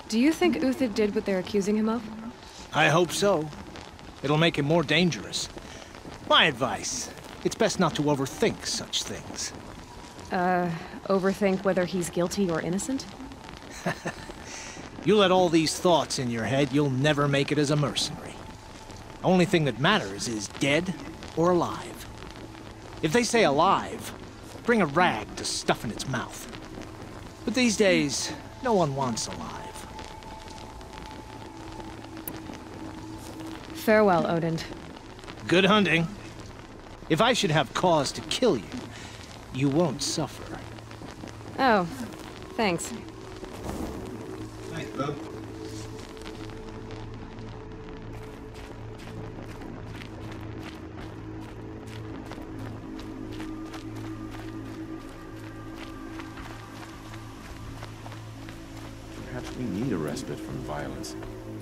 Do you think Uthid did what they're accusing him of? I hope so. It'll make him more dangerous. My advice, it's best not to overthink such things. Overthink whether he's guilty or innocent? You let all these thoughts in your head, you'll never make it as a mercenary. Only thing that matters is dead or alive. If they say alive, bring a rag to stuff in its mouth. But these days, no one wants alive. Farewell, Odin. Good hunting. If I should have cause to kill you, you won't suffer. Oh, thanks. Thanks, bub. Perhaps we need a respite from violence,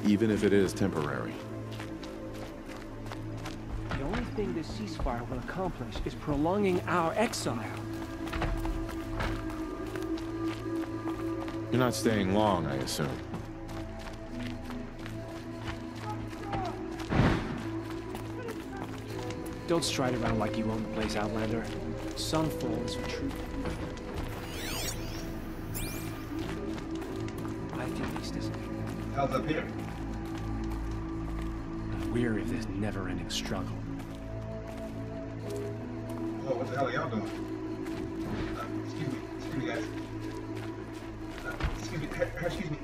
even if it is temporary. The only thing this ceasefire will accomplish is prolonging our exile. You're not staying long, I assume. Don't stride around like you own the place, Outlander. Sunfall is for true. I think this is. How's up here? I'm weary of this never-ending struggle. Oh, what the hell are y'all doing? Excuse me, guys. Excuse me.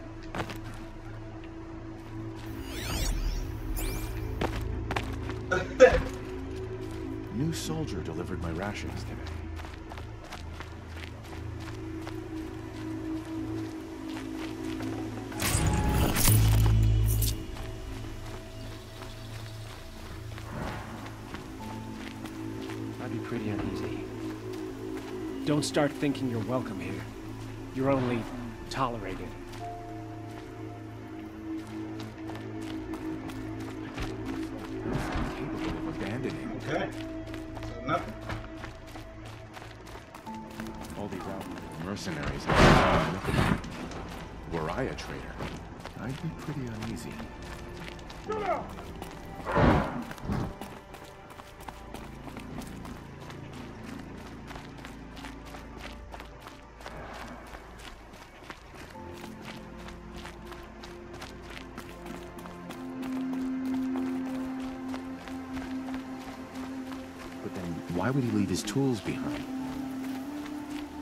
New soldier delivered my rations today. I'd be pretty uneasy. Don't start thinking you're welcome here. You're only tolerated. Capable of abandoning. Okay. So nothing. All these outlaw mercenaries have were I a traitor, I'd be pretty uneasy. But then, why would he leave his tools behind?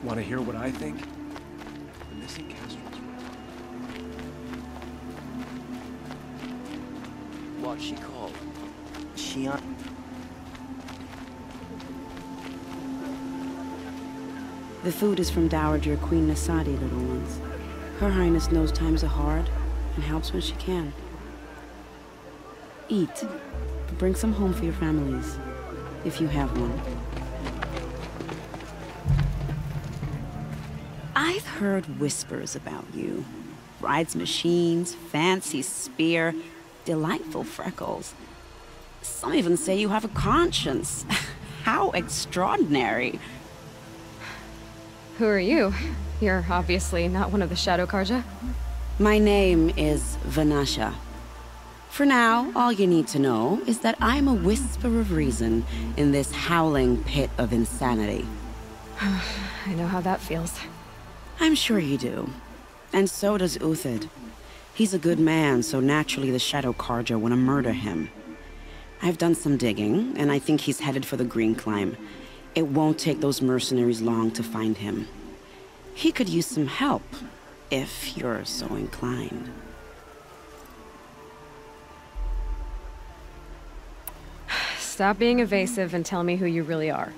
Want to hear what I think? The missing Castro's What's she called? Shion. The food is from Dowager Queen Nasadi, little ones. Her Highness knows times are hard and helps when she can. Eat, but bring some home for your families, if you have one. I've heard whispers about you. Rides machines, fancy spear, delightful freckles. Some even say you have a conscience. How extraordinary. Who are you? You're obviously not one of the Shadow Carja. My name is Vanasha. For now, all you need to know is that I'm a whisper of reason in this howling pit of insanity. I know how that feels. I'm sure you do. And so does Uthid. He's a good man, so naturally the Shadow Carja want to murder him. I've done some digging, and I think he's headed for the Green Climb. It won't take those mercenaries long to find him. He could use some help, if you're so inclined. Stop being evasive and tell me who you really are.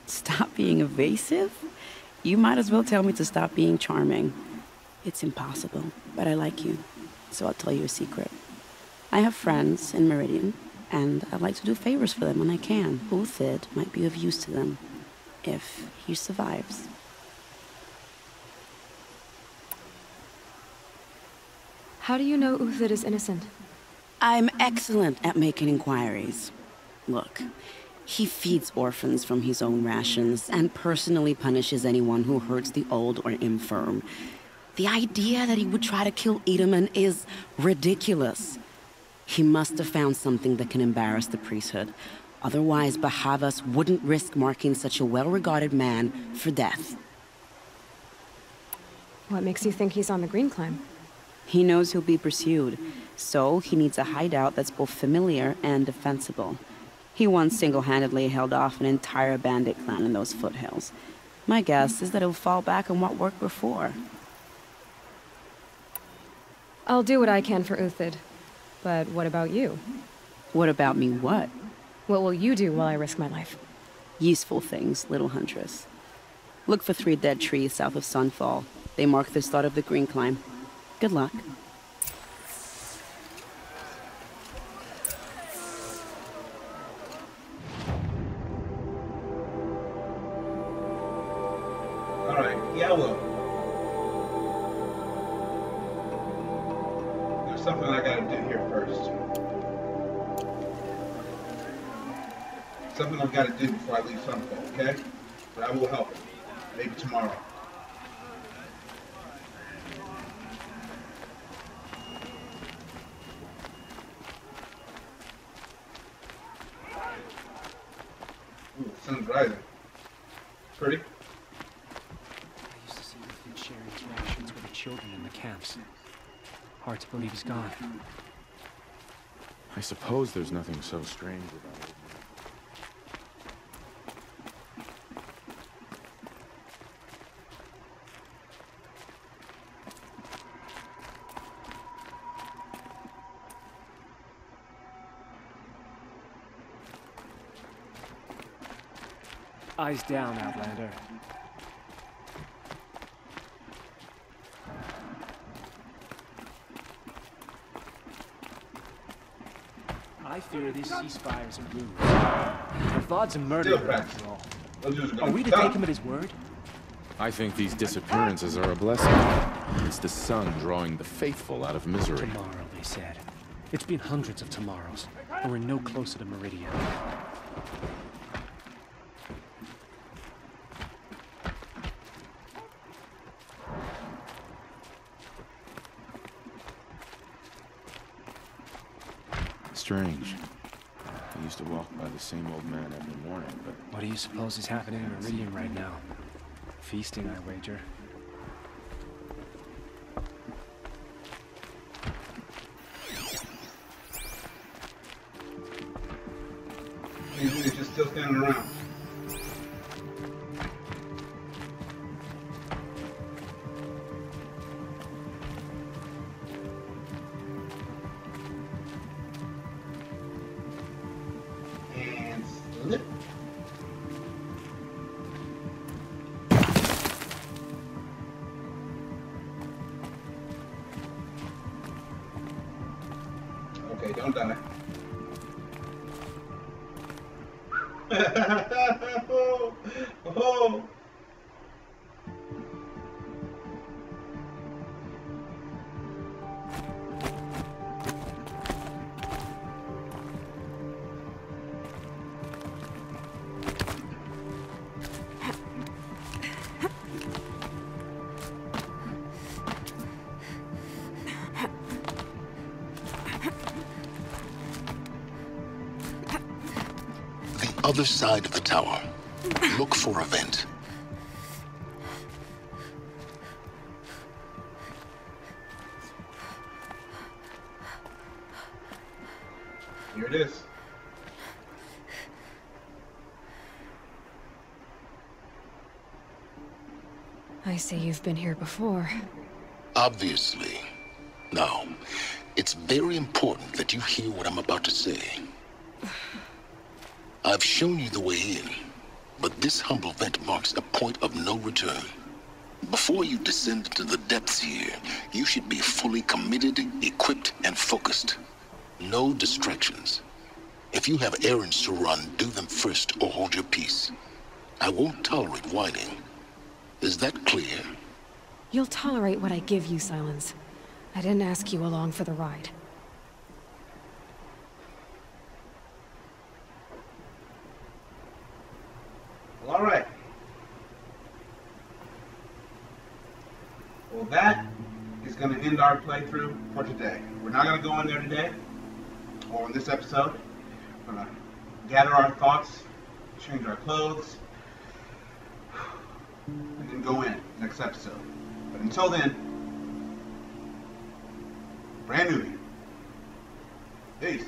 Stop being evasive? You might as well tell me to stop being charming. It's impossible, but I like you, so I'll tell you a secret. I have friends in Meridian, and I like to do favors for them when I can. Uthid might be of use to them, if he survives. How do you know Uthid is innocent? I'm excellent at making inquiries. Look, he feeds orphans from his own rations and personally punishes anyone who hurts the old or infirm. The idea that he would try to kill Edaman is ridiculous. He must have found something that can embarrass the priesthood. Otherwise, Bahavas wouldn't risk marking such a well-regarded man for death. What makes you think he's on the Green Climb? He knows he'll be pursued, so he needs a hideout that's both familiar and defensible. He once single-handedly held off an entire bandit clan in those foothills. My guess is that he'll fall back on what worked before. I'll do what I can for Uthid. But what about you? What about me what? What will you do while I risk my life? Useful things, little huntress. Look for 3 dead trees south of Sunfall. They mark the start of the Green Climb. Good luck. Alright, Yellow. There's something I gotta do here first. Something I've gotta do before I leave Sunfall, okay? But I will help. Maybe tomorrow. Ooh, the sun's rising. Pretty. I used to see Uthid sharing his rations with the children in the camps. Hard to believe he's gone. I suppose there's nothing so strange about it. Eyes down, Outlander. I fear these ceasefires are rude. Avodd's a murderer after all. Are we to take him at his word? I think these disappearances are a blessing. It's the sun drawing the faithful out of misery. Tomorrow, they said. It's been hundreds of tomorrows, and we're no closer to Meridian. Strange. I used to walk by the same old man every morning, but... What do you suppose is happening in Meridian right now? Feasting, I wager. He's just still standing around. And slip. Okay, don't die. Oh. Other side of the tower. Look for a vent. Here it is. I see you've been here before. Obviously. Now, it's very important that you hear what I'm about to say. I've shown you the way in, but this humble vent marks a point of no return. Before you descend into the depths here, you should be fully committed, equipped, and focused. No distractions. If you have errands to run, do them first or hold your peace. I won't tolerate whining. Is that clear? You'll tolerate what I give you, Silence. I didn't ask you along for the ride. All right. Well, that is going to end our playthrough for today. We're not going to go in there today, or in this episode. We're going to gather our thoughts, change our clothes, and then go in next episode. But until then, brand new. Peace.